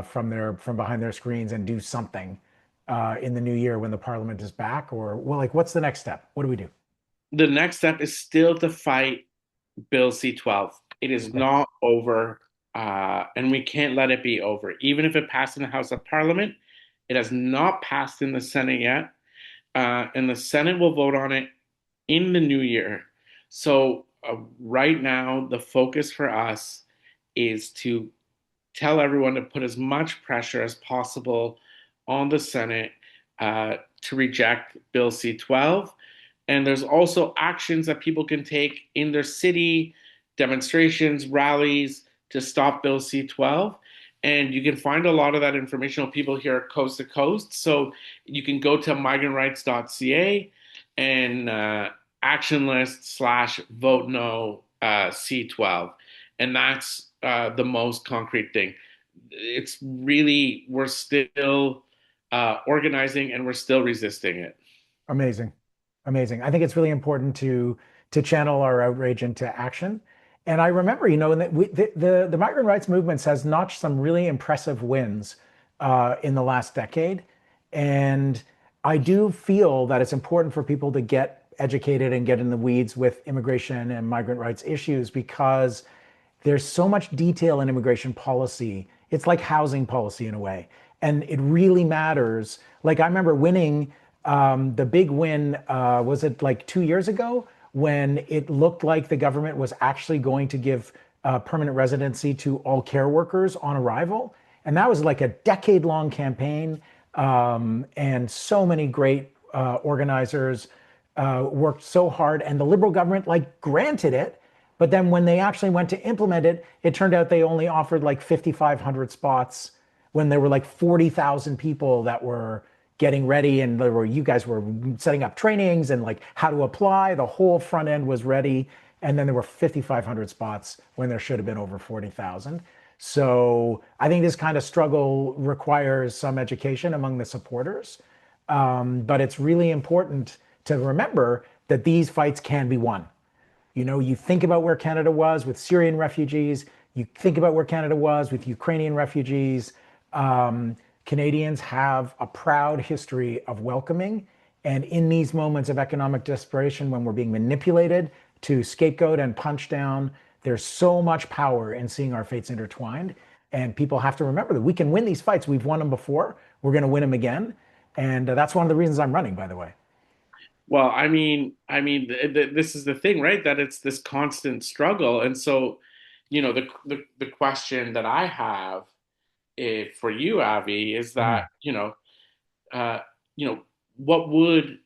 from behind their screens and do something in the new year when the parliament is back. Or well, like, what's the next step? What do we do? the next step is still to fight Bill C-12. It is not over, and we can't let it be over. Even if it passed in the House of Parliament, it has not passed in the Senate yet, and the Senate will vote on it in the new year. So right now, the focus for us is to tell everyone to put as much pressure as possible on the Senate to reject Bill C-12. And there's also actions that people can take in their city, demonstrations, rallies to stop Bill C-12. And you can find a lot of that information on people here coast to coast. So you can go to migrantrights.ca and action list / vote no C-12. And that's the most concrete thing. It's really, we're still organizing and we're still resisting it. Amazing. Amazing. I think it's really important to channel our outrage into action. And I remember, the migrant rights movements has notched some really impressive wins in the last decade. And I do feel that it's important for people to get educated and get in the weeds with immigration and migrant rights issues because there's so much detail in immigration policy. It's like housing policy in a way. And it really matters. Like I remember winning the big win, was it like 2 years ago when it looked like the government was actually going to give permanent residency to all care workers on arrival. And that was like a decade-long campaign. And so many great organizers worked so hard and the Liberal government like granted it. But then when they actually went to implement it, it turned out they only offered like 5,500 spots when there were like 40,000 people that were getting ready, and you guys were setting up trainings and like how to apply. The whole front end was ready, and then there were 5,500 spots when there should have been over 40,000. So I think this kind of struggle requires some education among the supporters, but it's really important to remember that these fights can be won. You think about where Canada was with Syrian refugees. You think about where Canada was with Ukrainian refugees. Canadians have a proud history of welcoming. And in these moments of economic desperation, when we're being manipulated to scapegoat and punch down, there's so much power in seeing our fates intertwined. And people have to remember that we can win these fights. We've won them before. We're going to win them again. And that's one of the reasons I'm running, by the way. Well, this is the thing, right? That it's this constant struggle, and so, the question that I have for you, Avi, is that uh, you know, what would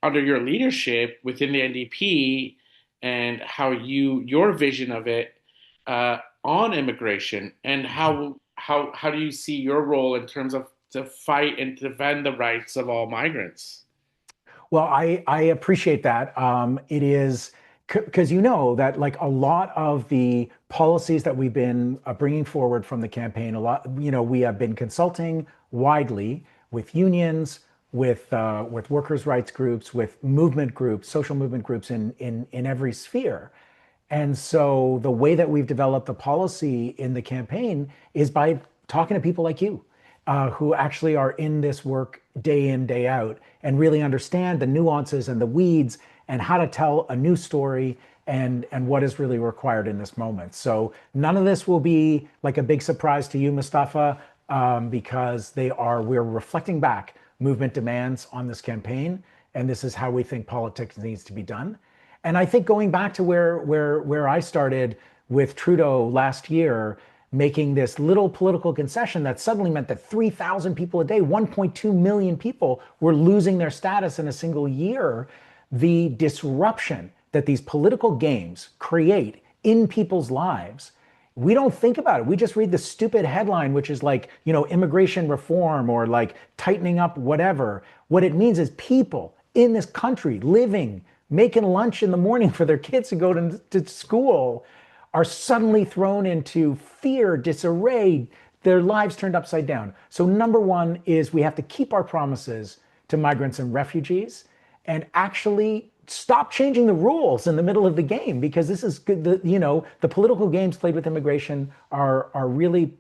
under your leadership within the NDP and how your vision of it on immigration and how do you see your role in terms of to fight and defend the rights of all migrants? Well, I appreciate that. It is because that like a lot of the policies that we've been bringing forward from the campaign, we have been consulting widely with unions, with workers' rights groups, with movement groups, social movement groups in every sphere. And so the way that we've developed the policy in the campaign is by talking to people like you, who actually are in this work day in, day out, and really understand the nuances and the weeds and how to tell a new story and what is really required in this moment. So none of this will be like a big surprise to you, Mostafa, because we're reflecting back movement demands on this campaign, and this is how we think politics needs to be done. And I think going back to where I started with Trudeau last year, making this little political concession that suddenly meant that 3,000 people a day, 1.2 million people were losing their status in a single year. The disruption that these political games create in people's lives, we don't think about it. We just read the stupid headline, which is like, immigration reform or like tightening up whatever. What it means is people in this country living, making lunch in the morning for their kids to go to school, are suddenly thrown into fear, disarray, their lives turned upside down. So number one is we have to keep our promises to migrants and refugees and actually stop changing the rules in the middle of the game, because this is good. The political games played with immigration are really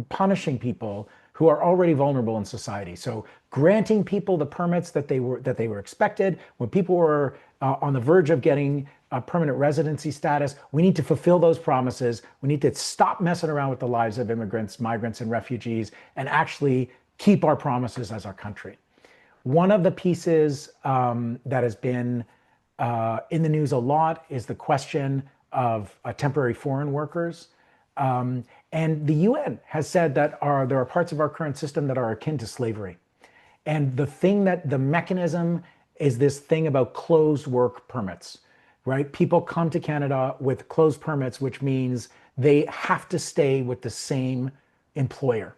punishing people who are already vulnerable in society. So granting people the permits that they were expected, when people were on the verge of getting a permanent residency status, we need to fulfill those promises. We need to stop messing around with the lives of immigrants, migrants, and refugees, and actually keep our promises as our country. One of the pieces that has been in the news a lot is the question of temporary foreign workers. And the UN has said that there are parts of our current system that are akin to slavery. And the mechanism is this thing about closed work permits, right? People come to Canada with closed permits, which means they have to stay with the same employer.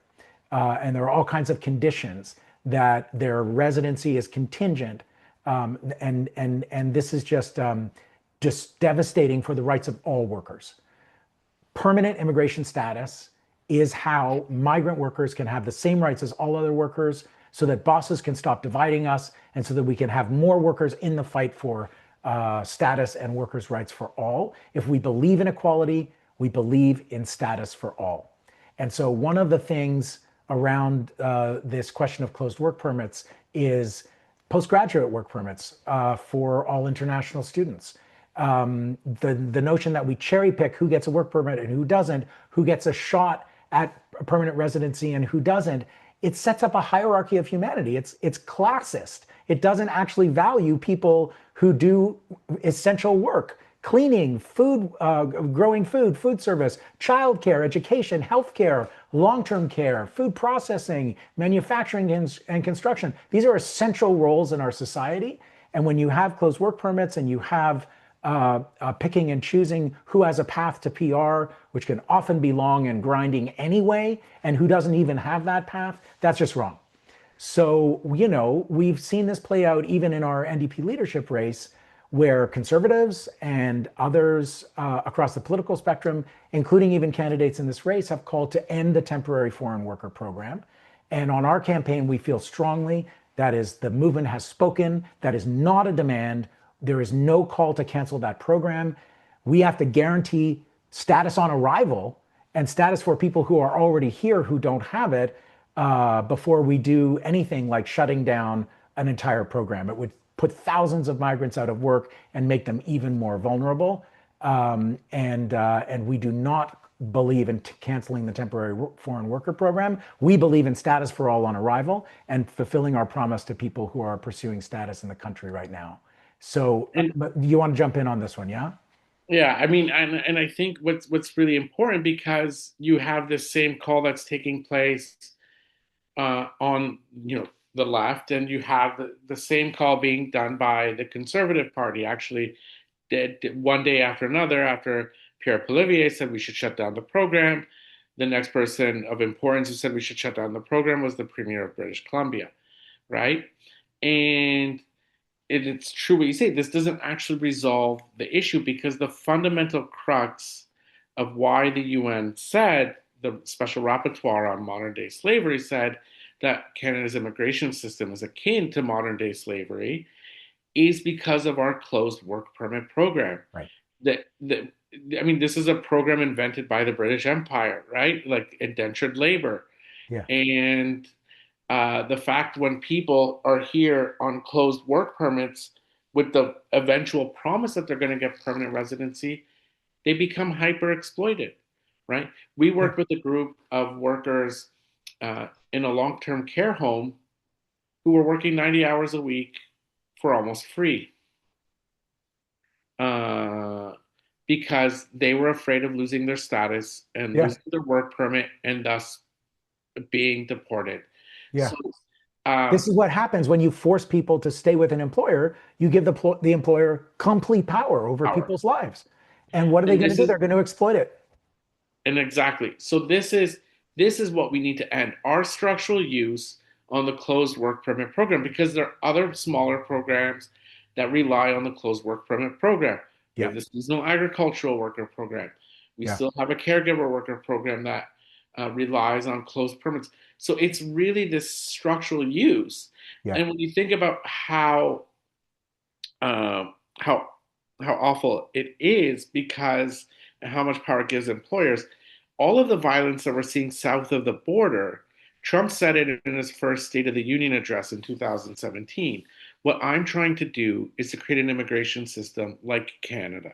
And there are all kinds of conditions that their residency is contingent. And this is just devastating for the rights of all workers. Permanent immigration status is how migrant workers can have the same rights as all other workers, so that bosses can stop dividing us, and so that we can have more workers in the fight for status and workers' rights for all. If we believe in equality, we believe in status for all. And so one of the things around this question of closed work permits is postgraduate work permits for all international students. The notion that we cherry pick who gets a work permit and who doesn't, who gets a shot at a permanent residency and who doesn't, it sets up a hierarchy of humanity. It's classist. It doesn't actually value people who do essential work: cleaning, food, growing food service, childcare, education, healthcare, long-term care, food processing, manufacturing and construction. These are essential roles in our society. And when you have closed work permits and you have picking and choosing who has a path to PR, which can often be long and grinding anyway, and who doesn't even have that path, that's just wrong. So, we've seen this play out even in our NDP leadership race, where conservatives and others across the political spectrum, including even candidates in this race, have called to end the temporary foreign worker program. And on our campaign, we feel strongly that is the movement has spoken. That is not a demand. There is no call to cancel that program. We have to guarantee status on arrival and status for people who are already here who don't have it before we do anything like shutting down an entire program. It would put thousands of migrants out of work and make them even more vulnerable. And we do not believe in canceling the temporary foreign worker program. We believe in status for all on arrival and fulfilling our promise to people who are pursuing status in the country right now. So, but you want to jump in on this one, yeah? Yeah, I mean, and I think what's really important, because you have this same call that's taking place on the left, and you have the same call being done by the Conservative Party. Actually, did one day after another, after Pierre Poilievre said we should shut down the program, the next person of importance who said we should shut down the program was the Premier of British Columbia, right? And it's true what you say. This doesn't actually resolve the issue, because the fundamental crux of why the UN said, the special rapporteur on modern day slavery said that Canada's immigration system is akin to modern day slavery, is because of our closed work permit program. Right. I mean, this is a program invented by the British Empire, right? Like indentured labor. Yeah. And the fact when people are here on closed work permits with the eventual promise that they're going to get permanent residency, they become hyper exploited, right? We worked with a group of workers in a long-term care home who were working 90 hours a week for almost free. because they were afraid of losing their status and Yeah. losing their work permit and thus being deported. Yeah. So, This is what happens when you force people to stay with an employer. You give the employer complete power over power. people's lives. And what are they And going to this do? is They're going to exploit it. and exactly. So this is what we need to end our structural use on the closed work permit program, because there are other smaller programs that rely on the closed work permit program. We Yeah. have the seasonal agricultural worker program. We Yeah. still have a caregiver worker program that relies on closed permits. So it's really this structural use. Yeah. And when you think about um, how how awful it is, because how much power it gives employers, all of the violence that we're seeing south of the border, Trump said it in his first State of the Union address in 2017. What I'm trying to do is to create an immigration system like Canada.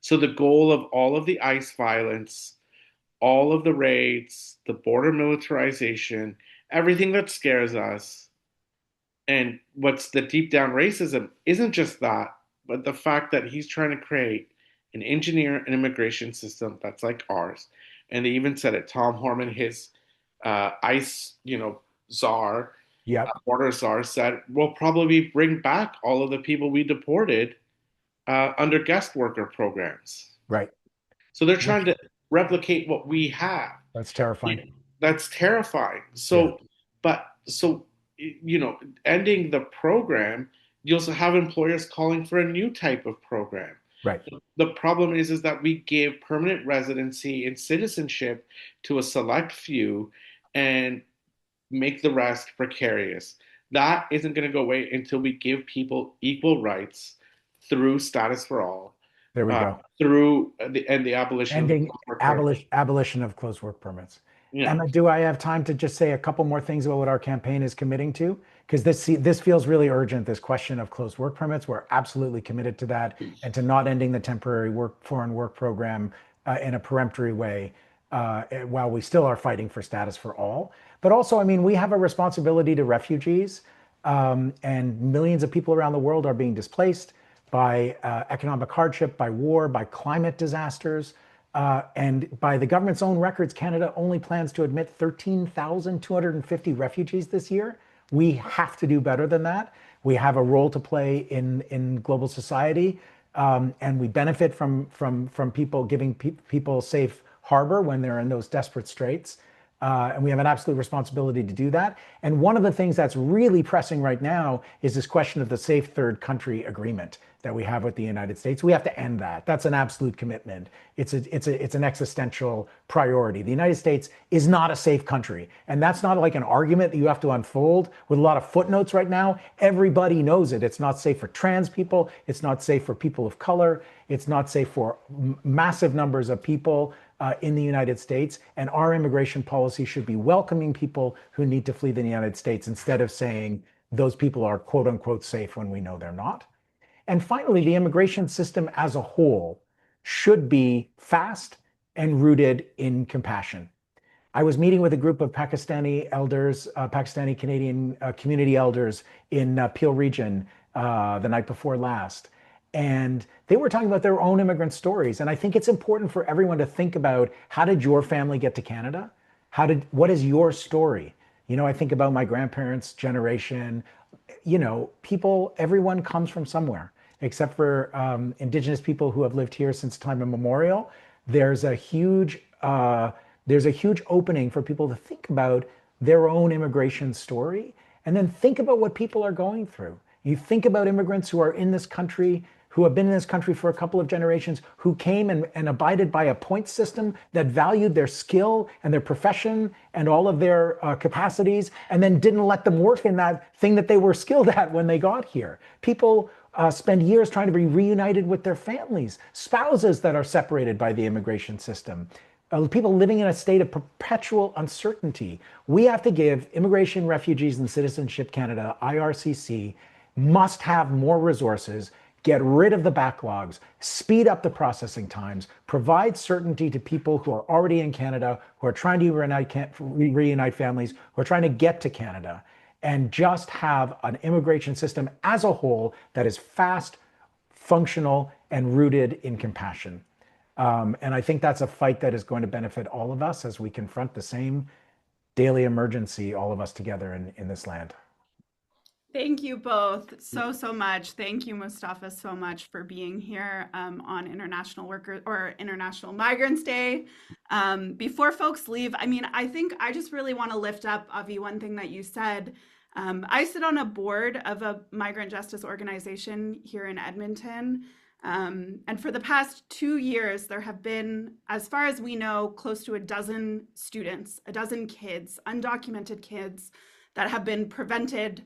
So the goal of all of the ICE violence, all of the raids, the border militarization, everything that scares us, and what's the deep down racism isn't just that, but the fact that he's trying to create and engineer an immigration system that's like ours. And they even said it. Tom Horman, his ICE, czar, Yeah. border czar, said we'll probably bring back all of the people we deported under guest worker programs. Right. So they're trying to replicate what we have. That's terrifying. That's terrifying. Yeah. So ending the program, you also have employers calling for a new type of program. Right. The problem is that we give permanent residency and citizenship to a select few and make the rest precarious. That isn't going to go away until we give people equal rights through status for all, There we go. through the abolition Ending of abolition of closed work permits. yeah. Emma, do I have time to just say a couple more things about what our campaign is committing to? Because this feels really urgent, this question of closed work permits. We're absolutely committed to that, and to not ending the temporary foreign work program in a peremptory way, while we still are fighting for status for all. But also, I mean, we have a responsibility to refugees, and millions of people around the world are being displaced by economic hardship, by war, by climate disasters. And by the government's own records, Canada only plans to admit 13,250 refugees this year. We have to do better than that. We have a role to play in global society, and we benefit from people giving people safe harbor when they're in those desperate straits. And we have an absolute responsibility to do that. And one of the things that's really pressing right now is this question of the safe third country agreement that we have with the United States. We have to end that. That's an absolute commitment. It's an existential priority. The United States is not a safe country. And that's not like an argument that you have to unfold with a lot of footnotes right now. Everybody knows it. It's not safe for trans people. It's not safe for people of color. It's not safe for massive numbers of people in the United States. And our immigration policy should be welcoming people who need to flee the United States, instead of saying those people are quote unquote safe when we know they're not. And finally, the immigration system as a whole should be fast and rooted in compassion. I was meeting with a group of Pakistani elders, Pakistani Canadian community elders in Peel region the night before last. And they were talking about their own immigrant stories. And I think it's important for everyone to think about, how did your family get to Canada? What is your story? I think about my grandparents' generation. Everyone comes from somewhere, except for Indigenous people who have lived here since time immemorial. There's a huge opening for people to think about their own immigration story, and then think about what people are going through. You think about immigrants who are in this country, who have been in this country for a couple of generations, who came and abided by a point system that valued their skill and their profession and all of their capacities, and then didn't let them work in that thing that they were skilled at when they got here. People spend years trying to be reunited with their families, spouses that are separated by the immigration system, people living in a state of perpetual uncertainty. We have to give Immigration, Refugees, and Citizenship Canada, IRCC, must have more resources, get rid of the backlogs, speed up the processing times, provide certainty to people who are already in Canada, who are trying to reunite families, who are trying to get to Canada, and just have an immigration system as a whole that is fast, functional, and rooted in compassion. And I think that's a fight that is going to benefit all of us as we confront the same daily emergency, all of us together in this land. Thank you both so much. Thank you, Mostafa, so much for being here on International Migrants Day. Before folks leave, I think I just really want to lift up, Avi, one thing that you said. I sit on a board of a migrant justice organization here in Edmonton. And for the past 2 years, there have been, as far as we know, close to a dozen students, a dozen kids, undocumented kids, that have been prevented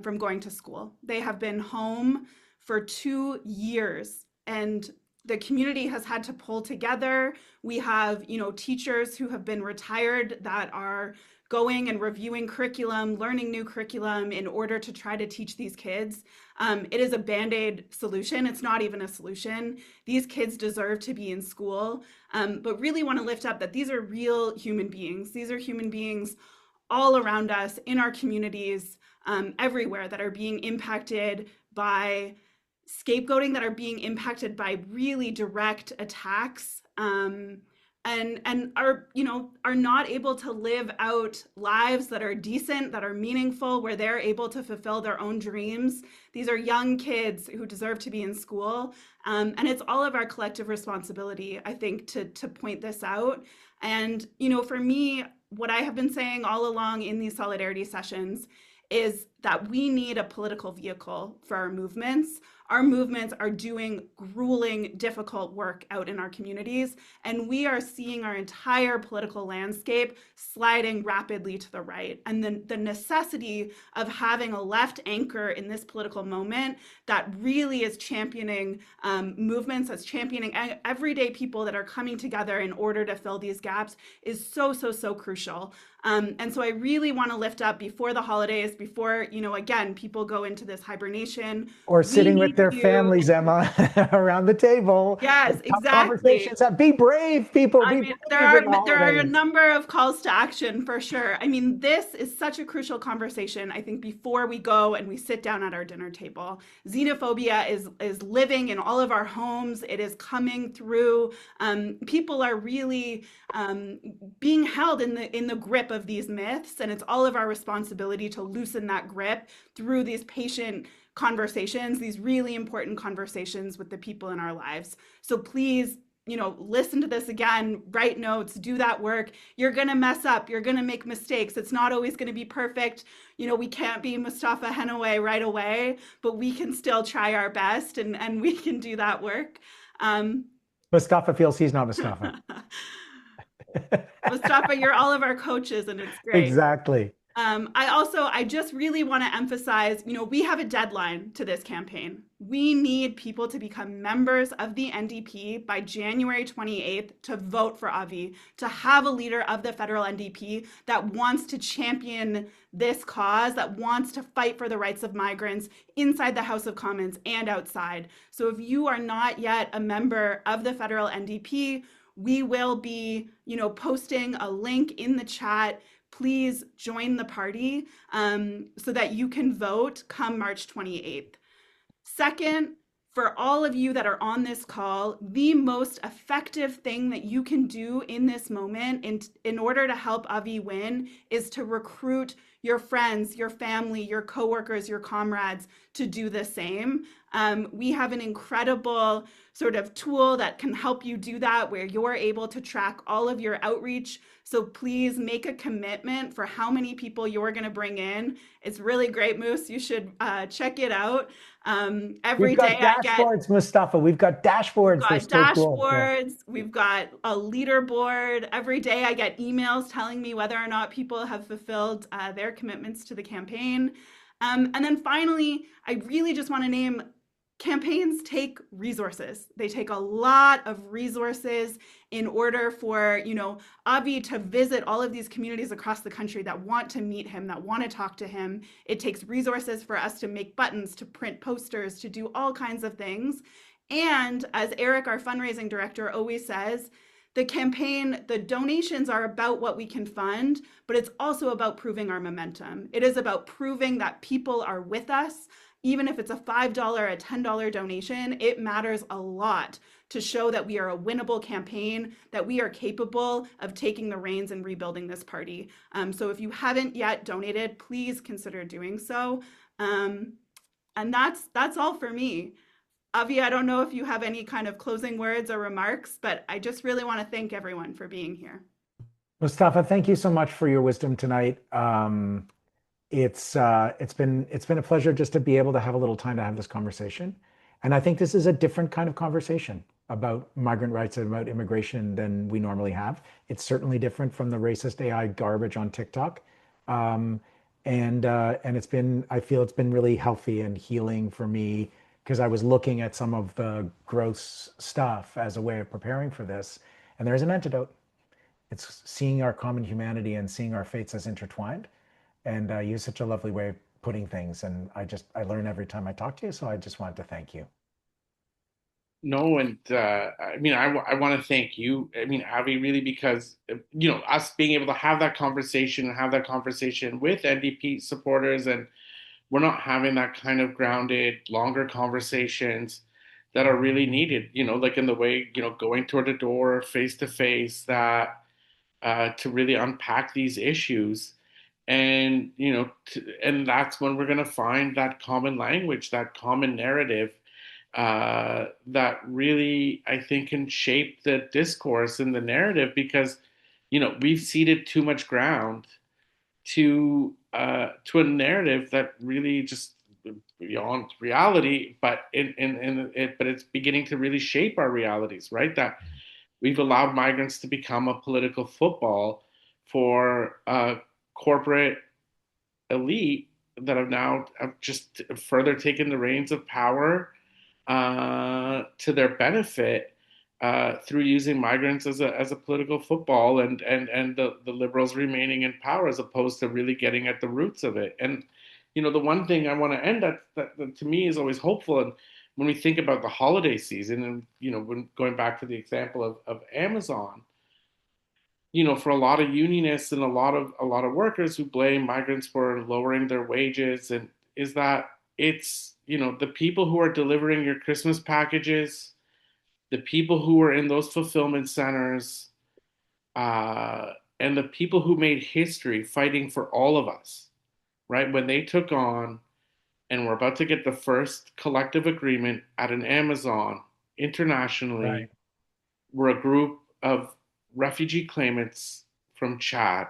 from going to school. They have been home for 2 years, and the community has had to pull together. We have, teachers who have been retired that are going and reviewing curriculum, learning new curriculum in order to try to teach these kids. It is a Band-Aid solution. It's not even a solution. These kids deserve to be in school, but really want to lift up that these are real human beings. These are human beings all around us in our communities, everywhere, that are being impacted by scapegoating, that are being impacted by really direct attacks, and are not able to live out lives that are decent, that are meaningful, where they're able to fulfill their own dreams. These are young kids who deserve to be in school, and it's all of our collective responsibility, I think, to point this out. And for me, what I have been saying all along in these solidarity sessions is that we need a political vehicle for our movements. Our movements are doing grueling, difficult work out in our communities, and we are seeing our entire political landscape sliding rapidly to the right. And the necessity of having a left anchor in this political moment that really is championing movements, that's championing everyday people that are coming together in order to fill these gaps is so crucial. And so I really want to lift up before the holidays, before, again, people go into this hibernation. Or sitting with their families, Emma, around the table. Yes, exactly. Conversations. Be brave, people. There are a number of calls to action for sure. This is such a crucial conversation, I think, before we go and we sit down at our dinner table. Xenophobia is living in all of our homes. It is coming through. People are really being held in the grip of these myths, and it's all of our responsibility to loosen that grip through these patient conversations, these really important conversations with the people in our lives. So please, listen to this again, write notes, do that work. You're going to mess up. You're going to make mistakes. It's not always going to be perfect. We can't be Mostafa Henaway right away, but we can still try our best, and we can do that work. Mostafa feels he's not Mostafa. Mostafa, you're all of our coaches, and it's great. Exactly. I just really want to emphasize, we have a deadline to this campaign. We need people to become members of the NDP by January 28th to vote for Avi, to have a leader of the federal NDP that wants to champion this cause, that wants to fight for the rights of migrants inside the House of Commons and outside. So if you are not yet a member of the federal NDP, we will be, posting a link in the chat. Please join the party so that you can vote come March 28th. Second, for all of you that are on this call, the most effective thing that you can do in this moment in order to help Avi win is to recruit your friends, your family, your coworkers, your comrades to do the same. We have an incredible sort of tool that can help you do that, where you're able to track all of your outreach. So please make a commitment for how many people you're going to bring in. It's really great, Moose. You should check it out. Every day I get dashboards, Mostafa. We've got dashboards. We've got a leaderboard. Every day I get emails telling me whether or not people have fulfilled their commitments to the campaign. And then finally, I really just want to name, campaigns take resources. They take a lot of resources in order for, Avi to visit all of these communities across the country that want to meet him, that want to talk to him. It takes resources for us to make buttons, to print posters, to do all kinds of things. And as Eric, our fundraising director, always says, the campaign, the donations are about what we can fund, but it's also about proving our momentum. It is about proving that people are with us, even if it's a $5, a $10 donation, it matters a lot to show that we are a winnable campaign, that we are capable of taking the reins and rebuilding this party. So if you haven't yet donated, please consider doing so. And that's all for me. Avi, I don't know if you have any kind of closing words or remarks, but I just really want to thank everyone for being here. Mostafa, thank you so much for your wisdom tonight. It's been a pleasure just to be able to have a little time to have this conversation. And I think this is a different kind of conversation about migrant rights and about immigration than we normally have. It's certainly different from the racist AI garbage on TikTok. And I feel it's been really healthy and healing for me because I was looking at some of the gross stuff as a way of preparing for this. And there's an antidote. It's seeing our common humanity and seeing our fates as intertwined. And you have such a lovely way of putting things. And I learn every time I talk to you. So I just wanted to thank you. No, and I mean, I want to thank you. I mean, Avi, really, because us being able to have that conversation and have that conversation with NDP supporters, and we're not having that kind of grounded, longer conversations that are really needed. Like in the way going door to door, face to face, that to really unpack these issues, and and that's when we're going to find that common language, that common narrative that really, I think, can shape the discourse and the narrative because, we've ceded too much ground to a narrative that really just beyond reality, but but it's beginning to really shape our realities, right? That we've allowed migrants to become a political football for a corporate elite that have just further taken the reins of power to their benefit through using migrants as a political football, and the liberals remaining in power as opposed to really getting at the roots of it. And the one thing I want to end that to me is always hopeful, and when we think about the holiday season, and when going back to the example of Amazon, for a lot of unionists and a lot of workers who blame migrants for lowering their wages, and is that it's the people who are delivering your Christmas packages, the people who are in those fulfillment centers, and the people who made history fighting for all of us, right? When they took on, and we're about to get the first collective agreement at an Amazon internationally, Right. we're a group of refugee claimants from Chad,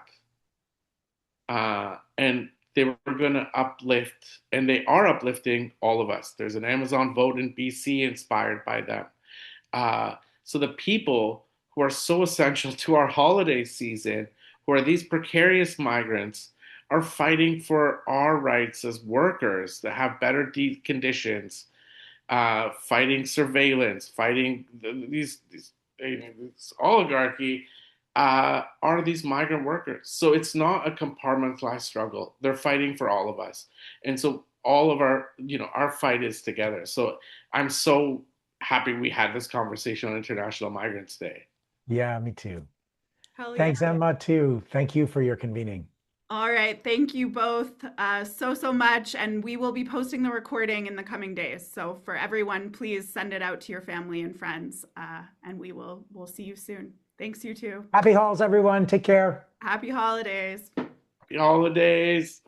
and they were going to uplift, and they are uplifting all of us. There's an Amazon vote in BC inspired by them. So the people who are so essential to our holiday season, who are these precarious migrants, are fighting for our rights as workers that have better conditions, fighting surveillance, fighting this oligarchy, are these migrant workers. So it's not a compartmentalized struggle. They're fighting for all of us. And so all of our fight is together. So I'm so happy we had this conversation on International Migrants Day. Yeah, me too. Hell yeah. Thanks, Emma, too. Thank you for your convening. All right. Thank you both so much. And we will be posting the recording in the coming days. So for everyone, please send it out to your family and friends. And we'll see you soon. Thanks, you too. Happy halls, everyone. Take care. Happy holidays. Happy holidays.